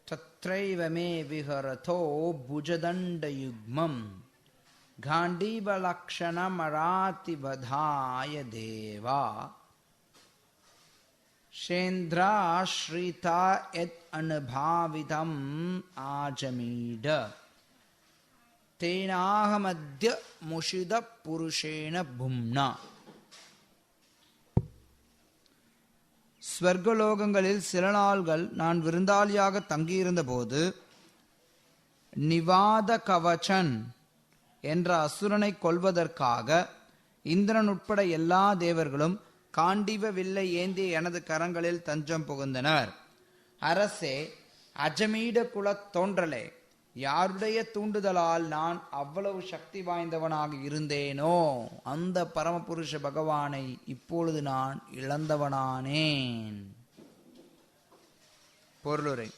தத்ரைவ மே விஹரதோ புஜதண்டயுக்மம் காண்டீபலக்ஷணமராதிபதாய தேவா சேந்திராஸ்ரிதா யத் அனுபாவிதம் ஆஜமீட தேனாஹமத்ய முஷித புருஷேன பும்னா. ஸ்வர்கலோகங்களில் சில நாள்கள் நான் விருந்தாளியாக தங்கியிருந்த போது நிவாத கவச்சன் என்ற அசுரனை கொல்வதற்காக இந்திரன் உட்பட எல்லா தேவர்களும் காண்டீவ வில்லை ஏந்திய எனது கரங்களில் தஞ்சம் புகுந்தனர். அரசே, அஜமீட குலத் தோன்றலே, யாருடைய தூண்டுதலால் நான் அவ்வளவு சக்தி வாய்ந்தவனாக இருந்தேனோ அந்த பரமபுருஷ பகவானை இப்பொழுது நான் இழந்தவனானேன். பொருளுரை: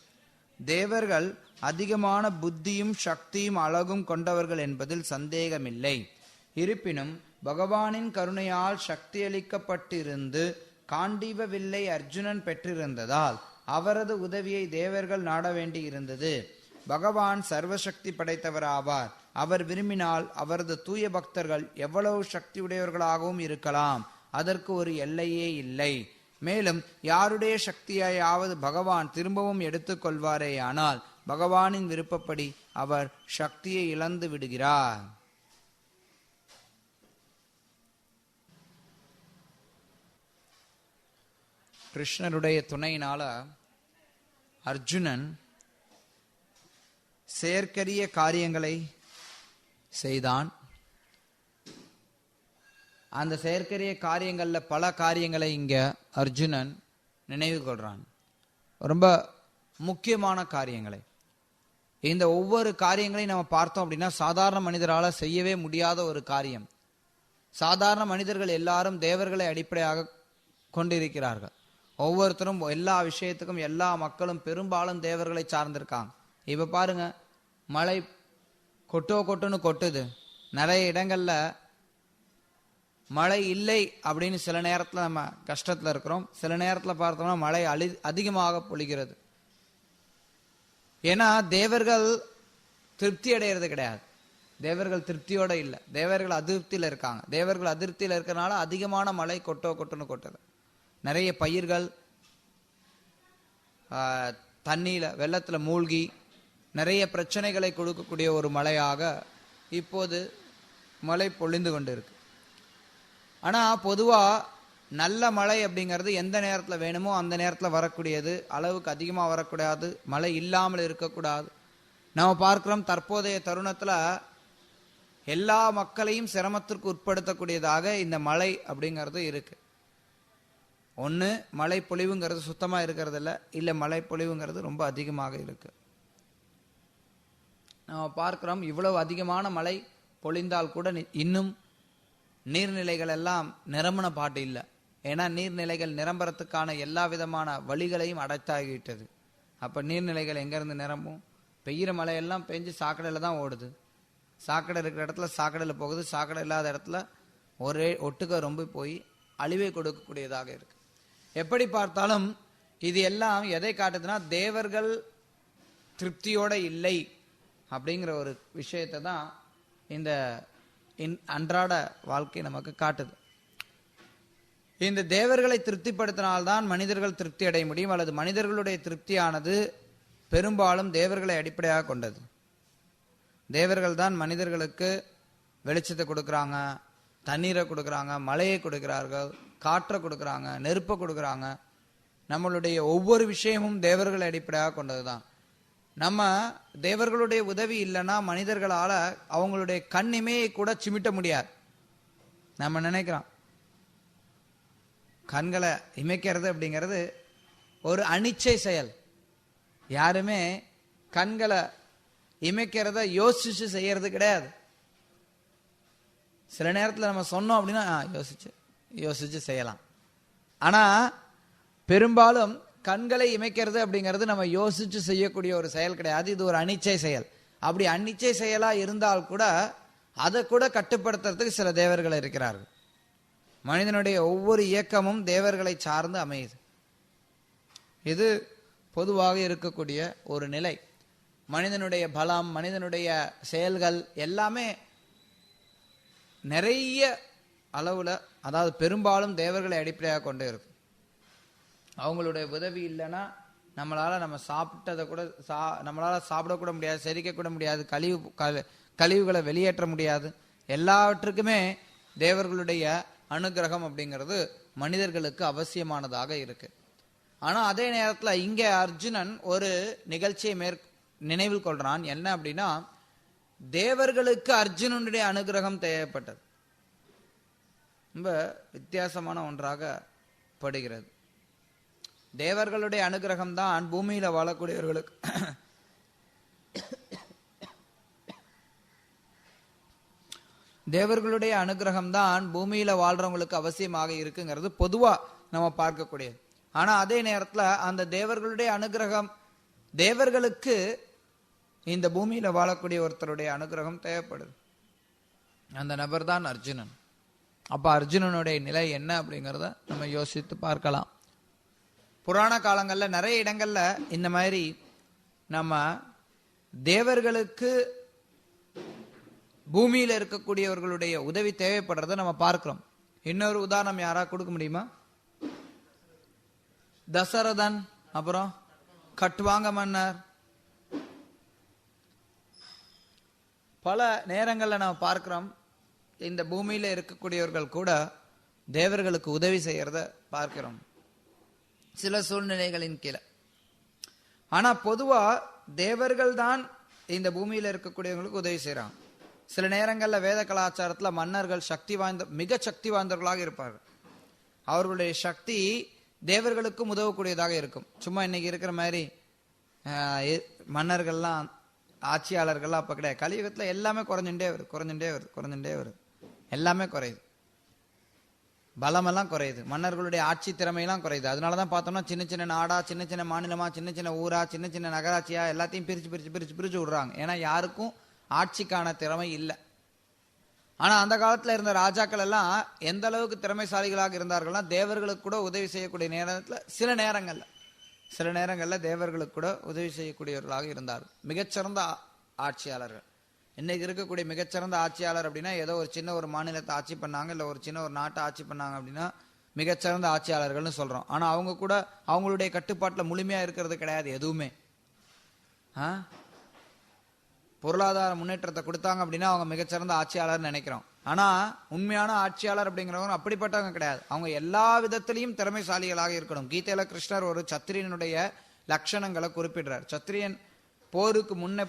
தேவர்கள் அதிகமான புத்தியும் சக்தியும் அழகும் கொண்டவர்கள் என்பதில் சந்தேகமில்லை. இருப்பினும் பகவானின் கருணையால் சக்தியளிக்கப்பட்டிருந்து காண்டீவ வில்லை அர்ஜுனன் பெற்றிருந்ததால் அவரது உதவியை தேவர்கள் நாட வேண்டி இருந்தது. பகவான் சர்வசக்தி படைத்தவராவார். அவர் விரும்பினால் அவரது தூய பக்தர்கள் எவ்வளவு சக்தியுடையவர்களாகவும் இருக்கலாம். அதற்கு ஒரு எல்லையே இல்லை. மேலும் யாருடைய சக்தியாவது பகவான் திரும்பவும் எடுத்துக்கொள்வாரேயானால் பகவானின் விருப்பப்படி அவர் சக்தியை இழந்து விடுகிறார். கிருஷ்ணருடைய துணையினால அர்ஜுனன் செயற்கரிய காரியங்களை செய்தான். அந்த செயற்கரிய காரியங்கள்ல பல காரியங்களை இங்க அர்ஜுனன் நினைவு கொள்றான். ரொம்ப முக்கியமான காரியங்களை. இந்த ஒவ்வொரு காரியங்களையும் நம்ம பார்த்தோம் அப்படின்னா சாதாரண மனிதரால செய்யவே முடியாத ஒரு காரியம். சாதாரண மனிதர்கள் எல்லாரும் தேவர்களை அடிப்படையாக கொண்டிருக்கிறார்கள். ஒவ்வொருத்தரும் எல்லா விஷயத்துக்கும் எல்லா மக்களும் பெரும்பாலும் தேவர்களை சார்ந்திருக்காங்க. இப்ப பாருங்க, மழை கொட்டுன்னு கொட்டுது. நிறைய இடங்கள்ல மழை இல்லை அப்படின்னு சில நேரத்துல நம்ம கஷ்டத்துல இருக்கிறோம். சில நேரத்துல பார்த்தோம்னா மழை அதிகமாக பொழிகிறது. ஏன்னா தேவர்கள் திருப்தி அடைகிறது கிடையாது. தேவர்கள் திருப்தியோட இல்லை, தேவர்கள் அதிருப்தியில இருக்காங்க. தேவர்கள் அதிருப்தியில இருக்கிறனால அதிகமான மழை கொட்டுன்னு கொட்டுது. நிறைய பயிர்கள் தண்ணியில வெள்ளத்துல மூழ்கி நிறைய பிரச்சனைகளை கொடுக்கக்கூடிய ஒரு மழையாக இப்போது மழை பொழிந்து கொண்டு இருக்கு. ஆனா பொதுவா நல்ல மழை அப்படிங்கிறது எந்த நேரத்துல வேணுமோ அந்த நேரத்துல வரக்கூடியது. அளவுக்கு அதிகமா வரக்கூடாது, மழை இல்லாமல் இருக்கக்கூடாது. நம்ம பார்க்கிறோம் தற்போதைய தருணத்துல எல்லா மக்களையும் சிரமத்திற்கு உட்படுத்தக்கூடியதாக இந்த மழை அப்படிங்கிறது இருக்கு. ஒன்று மழை பொழிவுங்கிறது சுத்தமாக இருக்கிறது இல்லை மழை பொழிவுங்கிறது ரொம்ப அதிகமாக இருக்கு. நம்ம பார்க்கிறோம் இவ்வளவு அதிகமான மழை பொழிந்தால் கூட இன்னும் நீர்நிலைகள் எல்லாம் நிரம்பின பாட்டு இல்லை. ஏன்னா நீர்நிலைகள் நிரம்புறதுக்கான எல்லா விதமான வழிகளையும் அடைத்தாகிவிட்டது. அப்போ நீர்நிலைகள் எங்கேருந்து நிரம்பும்? பெய்கிற மழையெல்லாம் பெஞ்சு சாக்கடையில் தான் ஓடுது. சாக்கடை இருக்கிற இடத்துல சாக்கடையில் போகுது, சாக்கடை இல்லாத இடத்துல ஒரே ஒட்டுக்க ரொம்ப போய் அழிவை கொடுக்கக்கூடியதாக இருக்கு. எப்படி பார்த்தாலும் இது எல்லாம் எதை காட்டுதுன்னா தேவர்கள் திருப்தியோட இல்லை அப்படிங்கிற ஒரு விஷயத்தை தான் இந்த அன்றாட வாழ்க்கை நமக்கு காட்டுது. இந்த தேவர்களை திருப்திப்படுத்தினால்தான் மனிதர்கள் திருப்தி அடைய முடியும், அல்லது மனிதர்களுடைய திருப்தியானது பெரும்பாலும் தேவர்களை அடிப்படையாக கொண்டது. தேவர்கள் தான் மனிதர்களுக்கு வெளிச்சத்தை கொடுக்குறாங்க, தண்ணீரை கொடுக்குறாங்க, மழையை கொடுக்கிறார்கள், காற்றை கொடுக்குறாங்க, நெருப்பை கொடுக்குறாங்க. நம்மளுடைய ஒவ்வொரு விஷயமும் தேவர்களை அடிப்படையாக கொண்டதுதான். நம்ம தேவர்களுடைய உதவி இல்லைன்னா மனிதர்களால அவங்களுடைய கண்ணிமையை கூட சிமிட்ட முடியாது. நம்ம நினைக்கிறோம் கண்களை இமைக்கிறது அப்படிங்கிறது ஒரு அனிச்சை செயல். யாருமே கண்களை இமைக்கிறத யோசிச்சு செய்யறது கிடையாது. சில நேரத்தில் நம்ம சொன்னோம் அப்படின்னா யோசிச்சு செய்யலாம். ஆனா பெரும்பாலும் கண்களை இமைக்கிறது அப்படிங்கிறது நம்ம யோசிச்சு செய்யக்கூடிய ஒரு செயல் கிடையாது. இது ஒரு அனிச்சை செயல். அப்படி அனிச்சை செயலா இருந்தால் கூட அதை கூட கட்டுப்படுத்துறதுக்கு சில தேவர்கள் இருக்கிறார்கள். மனிதனுடைய ஒவ்வொரு இயக்கமும் தேவர்களை சார்ந்து அமையுது. இது பொதுவாக இருக்கக்கூடிய ஒரு நிலை. மனிதனுடைய பலம், மனிதனுடைய செயல்கள் எல்லாமே நிறைய அளவுல, அதாவது பெரும்பாலும் தேவர்களை அடிப்படையாக கொண்டு இருக்கும். அவங்களுடைய உதவி இல்லைன்னா நம்ம சாப்பிட்டதை கூட நம்மளால சாப்பிடக்கூட முடியாது, செரிக்க கூட முடியாது, கழிவுகளை வெளியேற்ற முடியாது. எல்லாவற்றுக்குமே தேவர்களுடைய அனுகிரகம் அப்படிங்கிறது மனிதர்களுக்கு அவசியமானதாக இருக்கு. ஆனா அதே நேரத்துல இங்க அர்ஜுனன் ஒரு நிகழ்ச்சியை நினைவில் கொள்றான். என்ன அப்படின்னா, தேவர்களுக்கு அர்ஜுனனுடைய அனுகிரகம் தேவைப்பட்டது. ரொம்ப வித்தியாசமான ஒன்றாக படுகிறது. தேவர்களுடைய அனுகிரகம் தான் பூமியில வாழக்கூடியவர்களுக்கு தேவர்களுடைய அனுகிரகம் தான் பூமியில வாழ்றவங்களுக்கு அவசியமாக இருக்குங்கிறது பொதுவா நம்ம பார்க்கக்கூடியது. ஆனா அதே நேரத்துல அந்த தேவர்களுடைய அனுகிரகம், தேவர்களுக்கு இந்த பூமியில வாழக்கூடிய ஒருத்தருடைய அனுகிரகம் தேவைப்படுது. அந்த நபர் தான் அர்ஜுனன். அப்ப அர்ஜுனனுடைய நிலை என்ன அப்படிங்கிறத நம்ம யோசித்து பார்க்கலாம். புராண காலங்கள்ல நிறைய இடங்கள்ல இந்த மாதிரி நம்ம தேவர்களுக்கு பூமியில இருக்கக்கூடியவர்களுடைய உதவி தேவைப்படுறத நம்ம பார்க்கிறோம். இன்னொரு உதாரணம் யாரா கொடுக்க முடியுமா? தசரதன், அப்புறம் கட்வாங்க மன்னர். பல நேரங்கள்ல நம்ம பார்க்கிறோம், இந்த பூமியில இருக்கக்கூடியவர்கள் கூட தேவர்களுக்கு உதவி செய்யறத பார்க்கிறோம் சில சூழ்நிலைகளின் கீழே. ஆனா பொதுவா தேவர்கள் தான் இந்த பூமியில இருக்கக்கூடியவங்களுக்கு உதவி செய்யறாங்க. சில நேரங்கள்ல வேத கலாச்சாரத்துல மன்னர்கள் மிக சக்தி வாய்ந்தவர்களாக இருப்பார்கள். அவர்களுடைய சக்தி தேவர்களுக்கும் உதவக்கூடியதாக இருக்கும். சும்மா இன்னைக்கு இருக்கிற மாதிரி மன்னர்கள்லாம், ஆட்சியாளர்கள்லாம் அப்ப கிடையாது. கலியுகத்துல எல்லாமே குறைஞ்சுட்டே வருது. எல்லாமே குறையுது, பலமெல்லாம் குறையுது, மன்னர்களுடைய ஆட்சி திறமையெல்லாம் குறையுது. அதனாலதான் பார்த்தோம்னா சின்ன சின்ன நாடா, சின்ன சின்ன மாநிலமா, சின்ன சின்ன ஊரா, சின்ன சின்ன நகராட்சியா எல்லாத்தையும் பிரிச்சு விடுறாங்க. ஏன்னா யாருக்கும் ஆட்சிக்கான திறமை இல்லை. ஆனா அந்த காலத்துல இருந்த ராஜாக்கள் எல்லாம் எந்த அளவுக்கு திறமைசாலிகளாக இருந்தார்கள்னா, தேவர்களுக்கு கூட உதவி செய்யக்கூடிய நேரத்துல சில நேரங்கள்ல தேவர்களுக்கு கூட உதவி செய்யக்கூடியவர்களாக இருந்தார்கள். மிகச்சிறந்த ஆட்சியாளர்கள். இன்னைக்கு இருக்கக்கூடிய மிகச்சிறந்த ஆட்சியாளர் அப்படின்னா ஏதோ ஒரு சின்ன ஒரு மாநிலத்தை ஆட்சி பண்ணாங்க, இல்ல ஒரு சின்ன ஒரு நாட்டை ஆட்சி பண்ணாங்க அப்படின்னா மிகச்சிறந்த ஆட்சியாளர்கள்னு சொல்றோம். ஆனா அவங்க கூட அவங்களுடைய கட்டுப்பாட்டுல முழுமையா இருக்கிறது கிடையாது எதுவுமே. பொருளாதார முன்னேற்றத்தை கொடுத்தாங்க அப்படின்னா அவங்க மிகச்சிறந்த ஆட்சியாளர் நினைக்கிறோம். ஆனா உண்மையான ஆட்சியாளர் அப்படிங்கிறவங்க அப்படிப்பட்டவங்க கிடையாது. அவங்க எல்லா விதத்திலையும் திறமைசாலிகளாக இருக்கணும். கீதையில கிருஷ்ணர் ஒரு சத்திரியனுடைய லட்சணங்களை குறிப்பிடுறார். சத்திரியன் போருக்கு முன்னே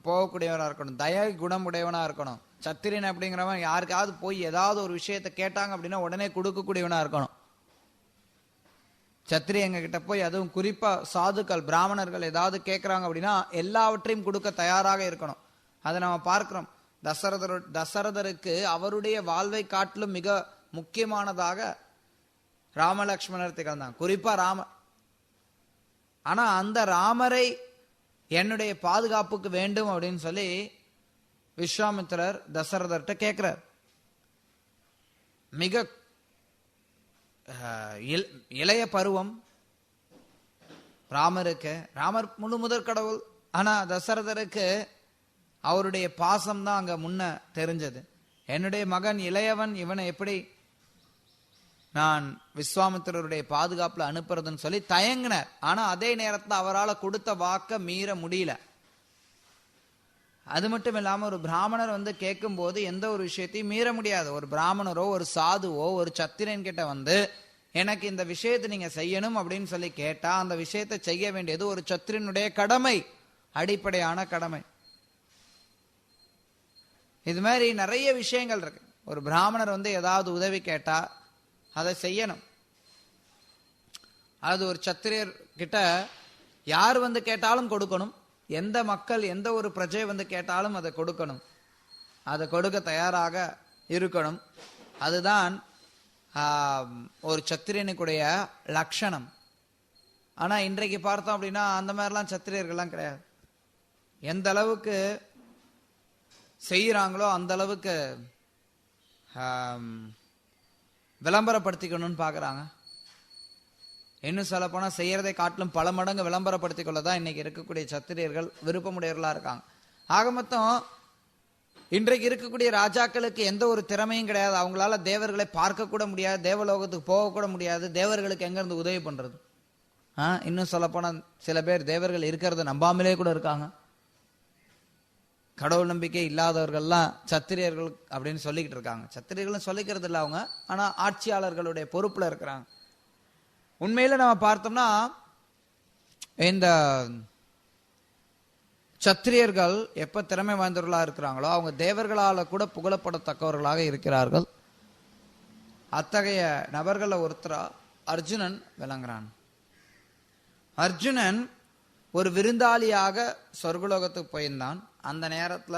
போகக்கூடியவனா இருக்கணும், தய குணம் உடையவனா இருக்கணும். சத்திரியன் அப்படிங்கிறவன் யாருக்காவது போய் ஏதாவது ஒரு விஷயத்தை கேட்டாங்க அப்படின்னா உடனே கொடுக்கக்கூடியவனா இருக்கணும். சத்திரியங்க கிட்ட போய், அதுவும் குறிப்பா சாதுக்கள், பிராமணர்கள் ஏதாவது கேட்கறாங்க அப்படின்னா எல்லாவற்றையும் கொடுக்க தயாராக இருக்கணும். அதை நம்ம பார்க்கிறோம். தசரதருக்கு அவருடைய வாழ்வை காட்டிலும் மிக முக்கியமானதாக ராமலட்சுமணர் திகழ்ந்தாங்க. குறிப்பா ராமர். ஆனா அந்த ராமரை என்னுடைய பாதுகாப்புக்கு வேண்டும் அப்படின்னு சொல்லி விஸ்வாமித்திரர் தசரதர்கிட்ட கேட்கிறார். மிக இளைய பருவம் ராமருக்கு. ராமர் முதற் கடவுள். ஆனா தசரதருக்கு அவருடைய பாசம் தான் அங்க முன்ன தெரிஞ்சது. என்னுடைய மகன் இளையவன், இவனை எப்படி நான் விஸ்வாமித்திரருடைய பாதுகாப்புல அனுப்புறதுன்னு சொல்லி தயங்கினார். ஆனா அதே நேரத்தில் அவரால் கொடுத்த வாக்க மீற முடியல. அது மட்டும் இல்லாம ஒரு பிராமணர் வந்து கேட்கும் போது எந்த ஒரு விஷயத்தையும் மீற முடியாது. ஒரு பிராமணரோ ஒரு சாதுவோ ஒரு சத்திரன் கிட்ட வந்து எனக்கு இந்த விஷயத்தை நீங்க செய்யணும் அப்படின்னு சொல்லி கேட்டா அந்த விஷயத்தை செய்ய வேண்டியது ஒரு சத்திரனுடைய கடமை, அடிப்படையான கடமை. இது மாதிரி நிறைய விஷயங்கள் இருக்கு. ஒரு பிராமணர் வந்து ஏதாவது உதவி கேட்டா அதை செய்யணும். அது ஒரு சத்திரியர் கிட்ட யார் வந்து கேட்டாலும் கொடுக்கணும். எந்த மக்கள், எந்த ஒரு பிரஜை வந்து கேட்டாலும் அதை கொடுக்கணும். அதை கொடுக்க தயாராக இருக்கணும். அதுதான் ஒரு சத்திரியனுக்குடைய லட்சணம். ஆனா இன்றைக்கு பார்த்தோம் அப்படின்னா அந்த மாதிரிலாம் சத்திரியர்கள்லாம் கிடையாது. எந்த அளவுக்கு செய்யறாங்களோ அந்த அளவுக்கு விளம்பரப்படுத்திக்கணும்னு பாக்குறாங்க. இன்னும் சொல்ல போனா செய்யறதை காட்டிலும் பல மடங்கு விளம்பரப்படுத்திக் கொள்ளதான் இன்னைக்கு இருக்கக்கூடிய சத்திரியர்கள் விருப்பமுடையவர்களா இருக்காங்க. ஆக மொத்தம் இன்றைக்கு இருக்கக்கூடிய ராஜாக்களுக்கு எந்த ஒரு திறமையும் கிடையாது. அவங்களால தேவர்களை பார்க்க கூட முடியாது, தேவலோகத்துக்கு போக கூட முடியாது. தேவர்களுக்கு எங்க இருந்து உதவி பண்றது? இன்னும் சொல்ல போனா சில பேர் தேவர்கள் இருக்கிறத நம்பாமலே கூட இருக்காங்க. கடவுள் நம்பிக்கை இல்லாதவர்கள்லாம் சத்திரியர்கள் அப்படின்னு சொல்லிக்கிட்டு இருக்காங்க. சத்திரியர்களும் சொல்லிக்கிறது இல்லை அவங்க, ஆனா ஆட்சியாளர்களுடைய பொறுப்புல இருக்கிறாங்க. உண்மையில நம்ம பார்த்தோம்னா இந்த சத்திரியர்கள் எப்ப திறமை வாய்ந்தவர்களாக இருக்கிறாங்களோ அவங்க தேவர்களால கூட புகழப்படத்தக்கவர்களாக இருக்கிறார்கள். அத்தகைய நபர்கள ஒருத்தரா அர்ஜுனன் விளங்குறான். அர்ஜுனன் ஒரு விருந்தாளியாக சொர்க்கலோகத்துக்கு போயிருந்தான். அந்த நேரத்துல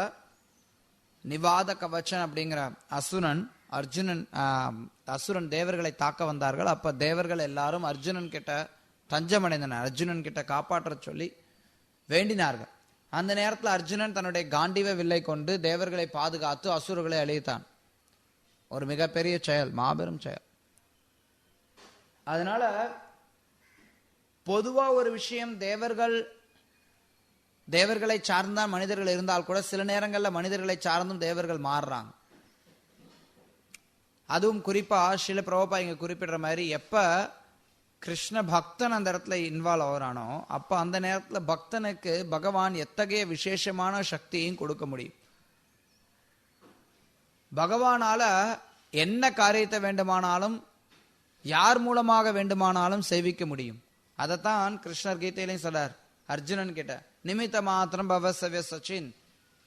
நிவாத கவச்சன் அப்படிங்கிற அசுரன் தேவர்களை தாக்க வந்தார்கள். அப்ப தேவர்கள் எல்லாரும் அர்ஜுனன் கிட்ட தஞ்சமடைந்தனர். அர்ஜுனன் கிட்ட காப்பாற்ற சொல்லி வேண்டினார்கள். அந்த நேரத்தில் அர்ஜுனன் தன்னுடைய காண்டீவ வில்லை கொண்டு தேவர்களை பாதுகாத்து அசுரர்களை அழித்தான். ஒரு மிகப்பெரிய செயல், மாபெரும் செயல். அதனால பொதுவா ஒரு விஷயம், தேவர்களை சார்ந்தான் மனிதர்கள் இருந்தால் கூட சில நேரங்கள்ல மனிதர்களை சார்ந்தும் தேவர்கள் மாறுறாங்க. அதுவும் குறிப்பா சில பிரபா இங்க குறிப்பிடுற மாதிரி எப்ப கிருஷ்ண பக்தன் அந்த இடத்துல இன்வால்வ் ஆகிறானோ அப்ப அந்த நேரத்துல பக்தனுக்கு பகவான் எத்தகைய விசேஷமான சக்தியையும் கொடுக்க முடியும். பகவானால என்ன காரியத்தை வேண்டுமானாலும் யார் மூலமாக வேண்டுமானாலும் செய்விக்க முடியும். அதைத்தான் கிருஷ்ணர் கீதையிலையும் சொல்றார் அர்ஜுனன் கிட்ட, நிமித்த மாத்திரம் பவசவ்ய சச்சின்,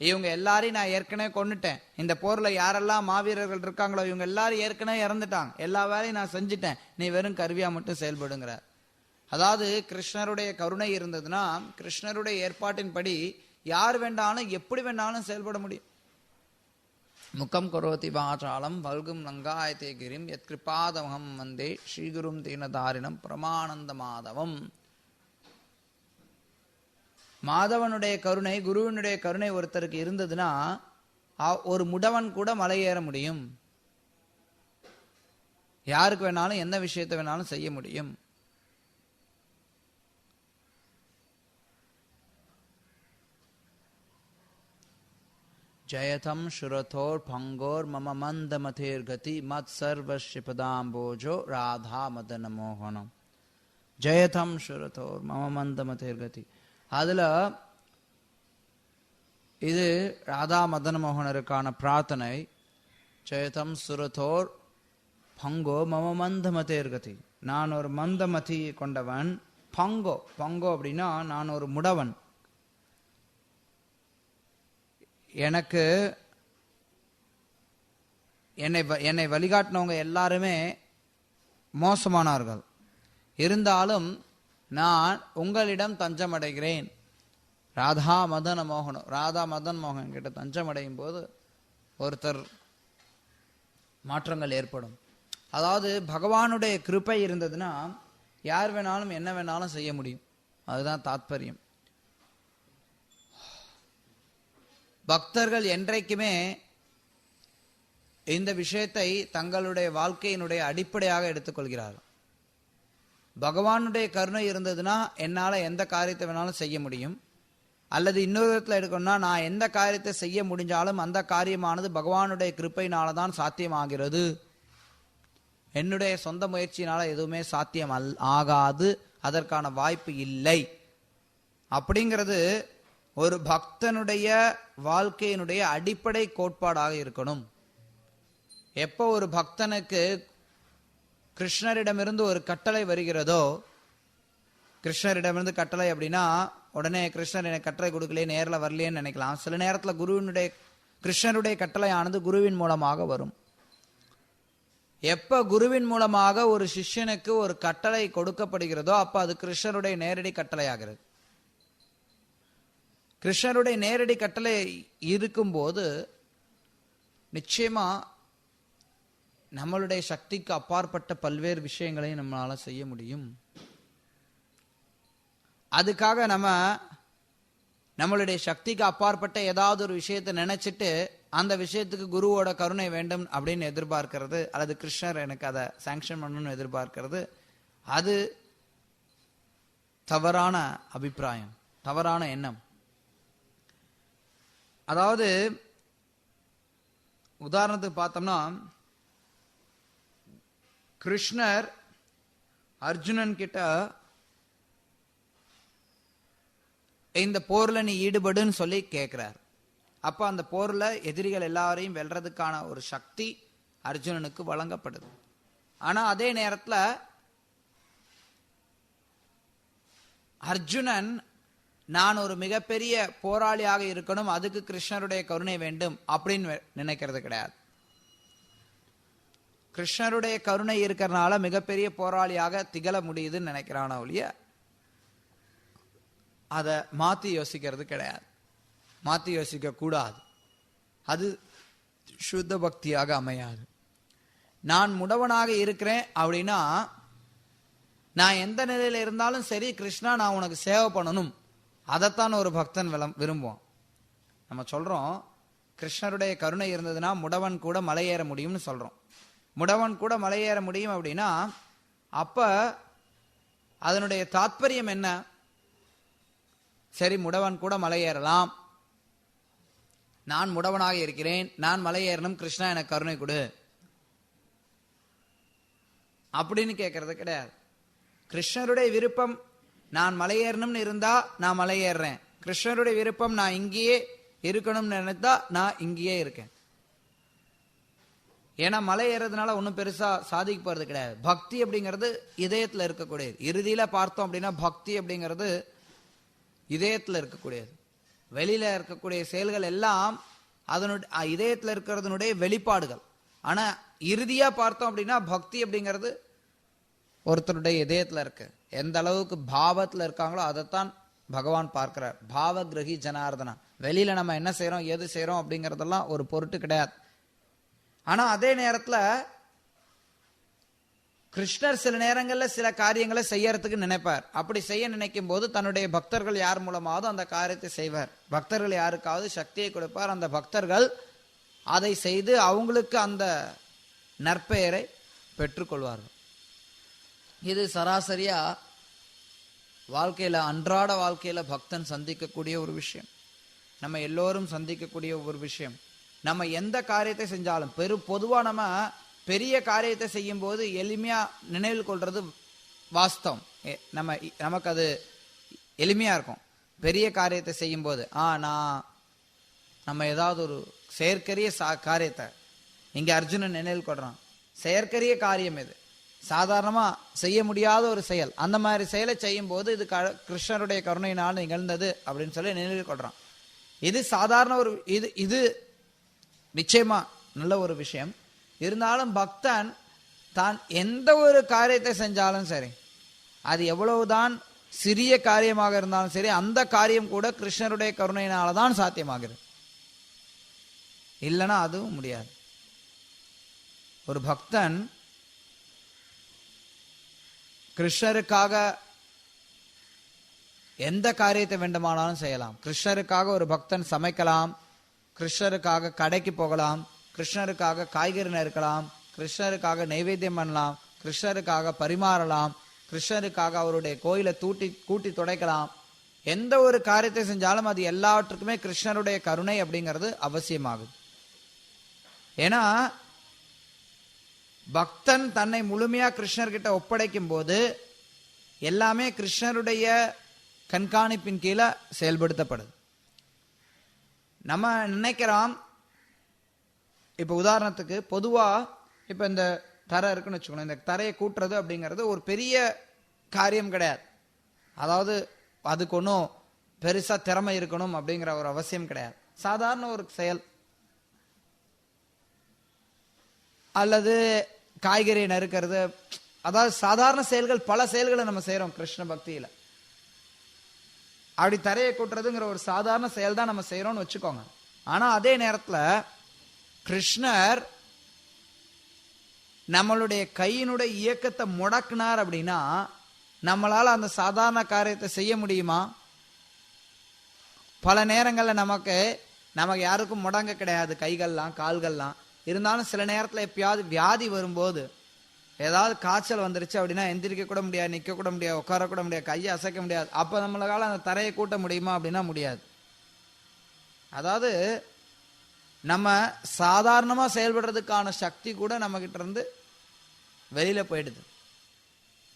இவங்க எல்லாரையும் நான் ஏற்கனவே கொண்டுட்டேன். இந்த போர்ல யாரெல்லாம் மாவீரர்கள் இருக்காங்களோ இவங்க எல்லாரும் ஏற்கனவே இறந்துட்டாங்க. எல்லா வேலையும் நான் செஞ்சுட்டேன், நீ வெறும் கருவியா மட்டும் செயல்படுங்கிறார். அதாவது கிருஷ்ணருடைய கருணை இருந்ததுன்னா கிருஷ்ணருடைய ஏற்பாட்டின்படி யார் வேண்டாலும் எப்படி வேண்டாலும் செயல்பட முடியும். முக்கம் கரோதி வாசாலம் வல்கும் லங்காயத்தே கிரிம் எத் கிருபாதமகம் வந்தே ஸ்ரீகுரும் தீனதாரிணம் பிரமானந்த மாதவம். மாதவனுடைய கருணை, குருவனுடைய கருணை ஒருத்தருக்கு இருந்ததுன்னா ஒரு முடவன் கூட மலை ஏற முடியும். யாருக்கு வேணாலும் எந்த விஷயத்தை வேணாலும் செய்ய முடியும். ஜயதம் சுரதோர் பங்கோர் மம மந்தமதேர் கதி மத் சர்வஸ்ய பதாம்போஜோ ராதா மதன மோகனம். ஜயதம் சுரதோர் மம மந்தமதேர் கதி. அதுல இது ராதா மதன மோகனருக்கான பிரார்த்தனை. ஜெயதம் சுரதோர் பங்கோ மம மந்தமதேர் கதி. நான் ஒரு மந்தமதி கொண்டவன். பங்கோ அப்படின்னா நான் ஒரு முடவன். எனக்கு என்னை வழிகாட்டினவங்க எல்லாருமே மோசமானார்கள். இருந்தாலும் நான் உங்களிடம் தஞ்சமடைகிறேன். ராதா மதன் மோகன் கிட்ட தஞ்சமடையும் போது ஒருத்தர் மாற்றங்கள் ஏற்படும். அதாவது பகவானுடைய கிருபை இருந்ததுன்னா யார் வேணாலும் என்ன வேணாலும் செய்ய முடியும். அதுதான் தாத்பரியம். பக்தர்கள் என்றைக்குமே இந்த விஷயத்தை தங்களுடைய வாழ்க்கையினுடைய அடிப்படையாக எடுத்துக்கொள்கிறார்கள். பகவானுடைய கருணை இருந்ததுன்னா என்னால எந்த காரியத்தை வேணாலும் செய்ய முடியும். அல்லது இன்னொரு விதத்தில் எடுக்கணும்னா நான் எந்த காரியத்தை செய்ய முடிஞ்சாலும் அந்த காரியமானது பகவானுடைய கிருப்பையினாலதான் சாத்தியமாகிறது. என்னுடைய சொந்த முயற்சியினால எதுவுமே சாத்தியம் ஆகாது, அதற்கான வாய்ப்பு இல்லை. அப்படிங்கிறது ஒரு பக்தனுடைய வாழ்க்கையினுடைய அடிப்படை கோட்பாடாக இருக்கணும். எப்போ ஒரு பக்தனுக்கு கிருஷ்ணரிடமிருந்து ஒரு கட்டளை வருகிறதோ, கிருஷ்ணரிடமிருந்து கட்டளை அப்படின்னா உடனே கிருஷ்ணர் எனக்கு கட்டளை கொடுக்கலையே, நேரில் வரலையேன்னு நினைக்கலாம். சில நேரத்தில் கிருஷ்ணருடைய கட்டளையானது குருவின் மூலமாக வரும். எப்ப குருவின் மூலமாக ஒரு சிஷ்யனுக்கு ஒரு கட்டளை கொடுக்கப்படுகிறதோ அப்ப அது கிருஷ்ணருடைய நேரடி கட்டளை ஆகிறது. கிருஷ்ணருடைய நேரடி கட்டளை இருக்கும்போது நிச்சயமா நம்மளுடைய சக்திக்கு அப்பாற்பட்ட பல்வேறு விஷயங்களையும் நம்மளால செய்ய முடியும். அதுக்காக நம்மளுடைய சக்திக்கு அப்பாற்பட்ட ஏதாவது ஒரு விஷயத்தை நினைச்சிட்டு அந்த விஷயத்துக்கு குருவோட கருணை வேண்டும் அப்படின்னு எதிர்பார்க்கிறது, அல்லது கிருஷ்ணர் எனக்கு அதை சாங்ஷன் பண்ணணும்னு எதிர்பார்க்கிறது, அது தவறான அபிப்பிராயம், தவறான எண்ணம். அதாவது உதாரணத்துக்கு பார்த்தோம்னா, கிருஷ்ணர் அர்ஜுனன் கிட்ட இந்த போர்ல நீ ஈடுபடுன்னு சொல்லி கேட்கிறார். அப்ப அந்த போர்ல எதிரிகள் எல்லாரையும் வெல்றதுக்கான ஒரு சக்தி அர்ஜுனனுக்கு வழங்கப்படுது. ஆனா அதே நேரத்துல அர்ஜுனன் நான் ஒரு மிகப்பெரிய போராளியாக இருக்கணும், அதுக்கு கிருஷ்ணருடைய கருணை வேண்டும் அப்படின்னு நினைக்கிறது கிடையாது. கிருஷ்ணருடைய கருணை இருக்கிறனால மிகப்பெரிய போராளியாக திகழ முடியுதுன்னு நினைக்கிறான ஒழிய அதை மாத்தி யோசிக்கிறது கிடையாது, மாத்தி யோசிக்க கூடாது. அது சுத்த பக்தியாக அமையாது. நான் முடவனாக இருக்கிறேன் அப்படின்னா நான் எந்த நிலையில இருந்தாலும் சரி, கிருஷ்ணா நான் உனக்கு சேவை பண்ணணும், அதைத்தான் ஒரு பக்தன் விரும்புவான். நம்ம சொல்றோம் கிருஷ்ணருடைய கருணை இருந்ததுன்னா முடவன் கூட மலையேற முடியும்னு சொல்றோம். முடவன் கூட மலையேற முடியும் அப்படின்னா அப்ப அதனுடைய தாத்பரியம் என்ன? சரி, முடவன் கூட மலையேறலாம், நான் முடவனாக இருக்கிறேன், நான் மலையேறணும், கிருஷ்ணா எனக்கு கருணை கொடு அப்படின்னு கேட்கறது கிடையாது. கிருஷ்ணருடைய விருப்பம் நான் மலையேறணும்னு இருந்தா நான் மலையேறேன், கிருஷ்ணருடைய விருப்பம் நான் இங்கேயே இருக்கணும்னு நினைத்தா நான் இங்கேயே இருக்கேன். ஏன்னா மலை ஏறதுனால ஒன்றும் பெருசா சாதிக்க போறது கிடையாது. பக்தி அப்படிங்கிறது இதயத்துல இருக்கக்கூடியது. இறுதியில பார்த்தோம் அப்படின்னா பக்தி அப்படிங்கிறது இதயத்துல இருக்கக்கூடியது. வெளியில இருக்கக்கூடிய செயல்கள் எல்லாம் அதனுடைய இதயத்துல இருக்கிறதுனுடைய வெளிப்பாடுகள். ஆனா இறுதியா பார்த்தோம் அப்படின்னா பக்தி அப்படிங்கிறது ஒருத்தருடைய இதயத்துல இருக்கு. எந்த அளவுக்கு பாவத்துல இருக்காங்களோ அதைத்தான் பகவான் பார்க்கிறார். பாவ கிரகி ஜனார்தனா. வெளியில நம்ம என்ன செய்யறோம், எது செய்யறோம் அப்படிங்கறதெல்லாம் ஒரு பொருட்டு கிடையாது. ஆனா அதே நேரத்துல கிருஷ்ணர் சில நேரங்கள்ல சில காரியங்களை செய்யறதுக்கு நினைப்பார். அப்படி செய்ய நினைக்கும் போது தன்னுடைய பக்தர்கள் யார் மூலமாவது அந்த காரியத்தை செய்வார். பக்தர்கள் யாருக்காவது சக்தியை கொடுப்பார். அந்த பக்தர்கள் அதை செய்து அவங்களுக்கு அந்த நற்பெயரை பெற்றுக்கொள்வார்கள். இது சராசரியா வாழ்க்கையில, அன்றாட வாழ்க்கையில பக்தன் சந்திக்கக்கூடிய ஒரு விஷயம், நம்ம எல்லோரும் சந்திக்கக்கூடிய ஒரு விஷயம். நம்ம எந்த காரியத்தை செஞ்சாலும் பொதுவா நம்ம பெரிய காரியத்தை செய்யும் போது எளிமையா நினைவில் கொள்றது வாஸ்தவம். நமக்கு அது எளிமையா இருக்கும். பெரிய காரியத்தை செய்யும் போது நம்ம ஏதாவது ஒரு செயற்கரிய காரியத்தை, இங்க அர்ஜுனன் நினைவில் கொள்றான், செயற்கரிய காரியம் இது, சாதாரணமா செய்ய முடியாத ஒரு செயல். அந்த மாதிரி செயலை செய்யும் போது இது கிருஷ்ணருடைய கருணையினால் நிகழ்ந்தது அப்படின்னு சொல்லி நினைவில் கொள்றான். இது சாதாரண ஒரு இது நிச்சயமா நல்ல ஒரு விஷயம். இருந்தாலும் பக்தன் தான் எந்த ஒரு காரியத்தை செஞ்சாலும் சரி, அது எவ்வளவுதான் சிறிய காரியமாக இருந்தாலும் சரி, அந்த காரியம் கூட கிருஷ்ணருடைய கருணையினால்தான் சாத்தியமாகிறது. இல்லைன்னா அதுவும் முடியாது. ஒரு பக்தன் கிருஷ்ணருக்காக எந்த காரியத்தை வேண்டுமானாலும் செய்யலாம். கிருஷ்ணருக்காக ஒரு பக்தன் சமைக்கலாம், கிருஷ்ணருக்காக கடைக்கு போகலாம், கிருஷ்ணருக்காக காய்கறி நறுக்கலாம், கிருஷ்ணருக்காக நைவேத்தியம் பண்ணலாம், கிருஷ்ணருக்காக பரிமாறலாம், கிருஷ்ணருக்காக அவருடைய கோயிலை கூட்டி துடைக்கலாம். எந்த ஒரு காரியத்தை செஞ்சாலும் அது எல்லாவற்றுக்குமே கிருஷ்ணருடைய கருணை அப்படிங்கிறது அவசியமாகுது. ஏன்னா பக்தன் தன்னை முழுமையா கிருஷ்ணர்கிட்ட ஒப்படைக்கும் போது எல்லாமே கிருஷ்ணருடைய கண்காணிப்பின் கீழே செயல்படுத்தப்படுது. நம்ம நினைக்கிறோம், இப்ப உதாரணத்துக்கு பொதுவா இப்ப இந்த தரை இருக்குன்னு வச்சுக்கணும், இந்த தரையை கூட்டுறது அப்படிங்கிறது ஒரு பெரிய காரியம் கிடையாது. அதாவது அதுக்கு ஒன்றும் பெருசா திறமை இருக்கணும் அப்படிங்கிற ஒரு அவசியம் கிடையாது. சாதாரண ஒரு செயல். அல்லது காய்கறி நறுக்கிறது, அதாவது சாதாரண செயல்கள், பல செயல்களை நம்ம செய்யறோம் கிருஷ்ண பக்தியில. அப்படி தரையை கூட்டுறதுங்கிற ஒரு சாதாரண செயல் தான் நம்ம செய்யறோம்னு வச்சுக்கோங்க. ஆனா அதே நேரத்துல கிருஷ்ணர் நம்மளுடைய கையினுடைய இயக்கத்தை முடக்கினார் அப்படின்னா நம்மளால அந்த சாதாரண காரியத்தை செய்ய முடியுமா? பல நேரங்கள்ல நமக்கு யாருக்கும் முடங்க கிடையாது, கைகள்லாம் கால்கள்லாம். இருந்தாலும் சில நேரத்துல எப்பயாவது வியாதி வரும்போது ஏதாவது காய்ச்சல் வந்துருச்சு அப்படின்னா எந்திரிக்க கூட முடியாது, நிக்க கூட முடியாது, உட்கார கூட முடியாது, கையை அசைக்க முடியாது. அப்ப நம்மளால அந்த தரையை கூட்ட முடியுமா அப்படின்னா முடியாது. அதாவது நம்ம சாதாரணமா செயல்படுறதுக்கான சக்தி கூட நம்ம கிட்ட இருந்து வெளியில போயிடுது.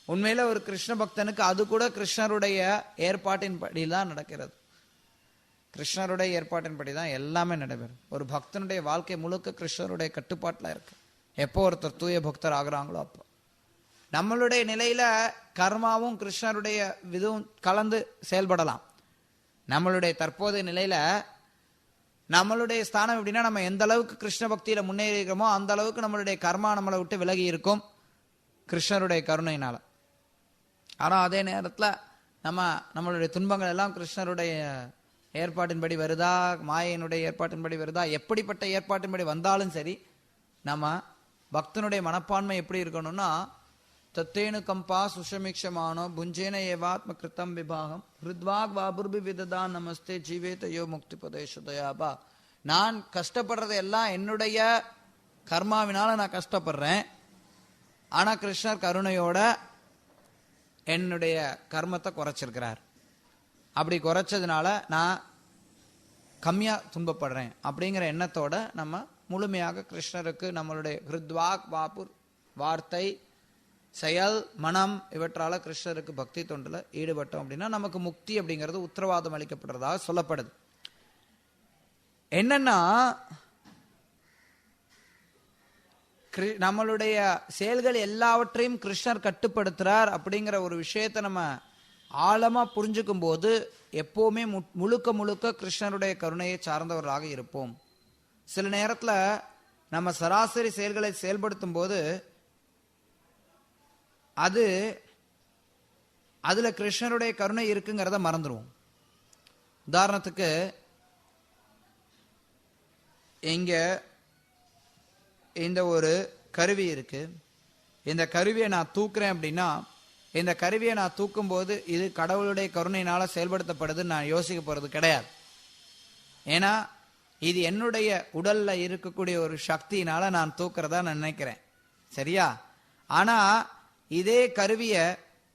உண்மையில ஒரு கிருஷ்ண பக்தனுக்கு அது கூட கிருஷ்ணருடைய ஏற்பாட்டின் படி தான் நடக்கிறது. கிருஷ்ணருடைய ஏற்பாட்டின் படி தான் எல்லாமே நடைபெறும். ஒரு பக்தனுடைய வாழ்க்கை முழுக்க கிருஷ்ணருடைய கட்டுப்பாட்டில் இருக்கு. எப்போ ஒருத்தர் தூய பக்தர் ஆகுறாங்களோ அப்போ நம்மளுடைய நிலையில கர்மாவும் கிருஷ்ணருடைய விதுவும் கலந்து செயல்படலாம். நம்மளுடைய தற்போதைய நிலையில நம்மளுடைய ஸ்தானம் எப்படின்னா, நம்ம எந்த அளவுக்கு கிருஷ்ண பக்தியில முன்னேறி இருக்கிறோமோ அந்த அளவுக்கு நம்மளுடைய கர்மா நம்மளை விட்டு விலகி இருக்கும் கிருஷ்ணருடைய கருணையினால. ஆனா அதே நேரத்துல நம்மளுடைய துன்பங்கள் எல்லாம் கிருஷ்ணருடைய ஏற்பாட்டின்படி வருதா, மாயையினுடைய ஏற்பாட்டின்படி வருதா, எப்படிப்பட்ட ஏற்பாட்டின்படி வந்தாலும் சரி, நம்ம பக்தனுடைய மனப்பான்மை எப்படி இருக்கணும்னா, தத்தேனு கம்பா சுஷமிக்ஷமானோ புஞ்சேன ஏவாத்ம கிருத்தம் விபாகம் ஹிருத்வாக் வாபுர்பி விததான் நமஸ்தே ஜீவேத யோ முக்தி பதேஷதயாபா. நான் கஷ்டப்படுறது எல்லாம் என்னுடைய கர்மாவினால நான் கஷ்டப்படுறேன். ஆனா கிருஷ்ணர் கருணையோட என்னுடைய கர்மத்தை குறைச்சிருக்கிறார். அப்படி குறைச்சதுனால நான் கம்மியா துன்பப்படுறேன் அப்படிங்கிற எண்ணத்தோட நம்ம முழுமையாக கிருஷ்ணருக்கு நம்மளுடைய ஹிருத்வாக் வாபுர் வார்த்தை செயல் மனம் இவற்றால கிருஷ்ணருக்கு பக்தி தொண்டுல ஈடுபட்டோம் அப்படின்னா நமக்கு முக்தி அப்படிங்கிறது உத்தரவாதம் அளிக்கப்படுறதாக சொல்லப்படுது. என்னன்னா நம்மளுடைய செயல்கள் எல்லாவற்றையும் கிருஷ்ணர் கட்டுப்படுத்துறார் அப்படிங்கிற ஒரு விஷயத்தை நம்ம ஆழமா புரிஞ்சுக்கும் போது எப்பவுமே முழுக்க முழுக்க கிருஷ்ணருடைய கருணையை சார்ந்தவர்களாக இருப்போம். சில நேரத்துல நம்ம சராசரி செயல்களை செயல்படுத்தும் போது அதுல கிருஷ்ணருடைய கருணை இருக்குங்கிறத மறந்துடுவோம். உதாரணத்துக்கு இங்க இந்த ஒரு கருவி இருக்கு. இந்த கருவியை நான் தூக்குறேன் அப்படின்னா, இந்த கருவியை நான் தூக்கும் போது இது கடவுளுடைய கருணையினால செயல்படுத்தப்படுதுன்னு நான் யோசிக்க போறது கிடையாது. ஏன்னா இது என்னுடைய உடல்ல இருக்கக்கூடிய ஒரு சக்தியினால நான் தூக்குறதா நான் நினைக்கிறேன். சரியா? ஆனா இதே கருவிய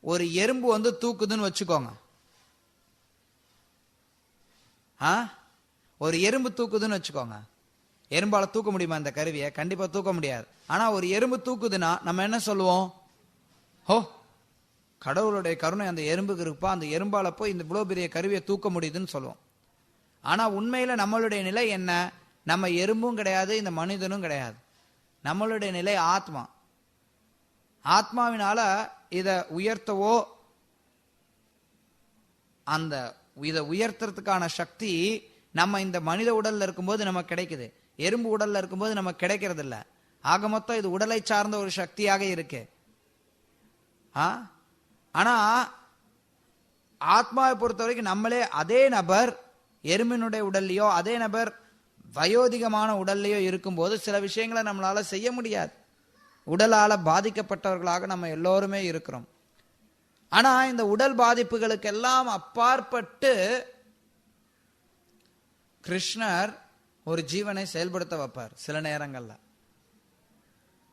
ஒரு எறும்பு வந்து தூக்குதுன்னு வச்சுக்கோங்க. ஒரு எறும்பு தூக்குதுன்னு வச்சுக்கோங்க. எறும்பால தூக்க முடியுமா இந்த கருவியை? கண்டிப்பா தூக்க முடியாது. ஆனா ஒரு எறும்பு தூக்குதுன்னா நம்ம என்ன சொல்லுவோம்? ஹோ, கடவுளுடைய கருணை அந்த எறும்புக்கு இருப்பா, அந்த எறும்பால போய் இந்த இவ்வளவு பெரிய கருவியை தூக்க முடியுதுன்னு சொல்லுவோம். ஆனா உண்மையில நம்மளுடைய நிலை என்ன? நம்ம எறும்பும் கிடையாது, இந்த மனிதனும் கிடையாது. நம்மளுடைய நிலை ஆத்மா. ஆத்மாவினால இதை உயர்த்தவோ அந்த இதை உயர்த்துறதுக்கான சக்தி நம்ம இந்த மனித உடல்ல இருக்கும்போது நமக்கு கிடைக்குது, எறும்பு உடல்ல இருக்கும்போது நமக்கு கிடைக்கிறது இல்லை. ஆக மொத்தம் இது உடலை சார்ந்த ஒரு சக்தியாக இருக்கு. ஆனா ஆத்மாவை பொறுத்த வரைக்கும் நம்மளே அதே நபர் எறும்பினுடைய உடல்லையோ அதே நபர் வயோதிகமான உடல்லையோ இருக்கும்போது சில விஷயங்களை நம்மளால செய்ய முடியாது. உடலால பாதிக்கப்பட்டவர்களாக நம்ம எல்லோருமே இருக்கிறோம். ஆனா இந்த உடல் பாதிப்புகளுக்கெல்லாம் அப்பாற்பட்டு கிருஷ்ணர் ஒரு ஜீவனை செயல்படுத்த வைப்பார். சில நேரங்கள்ல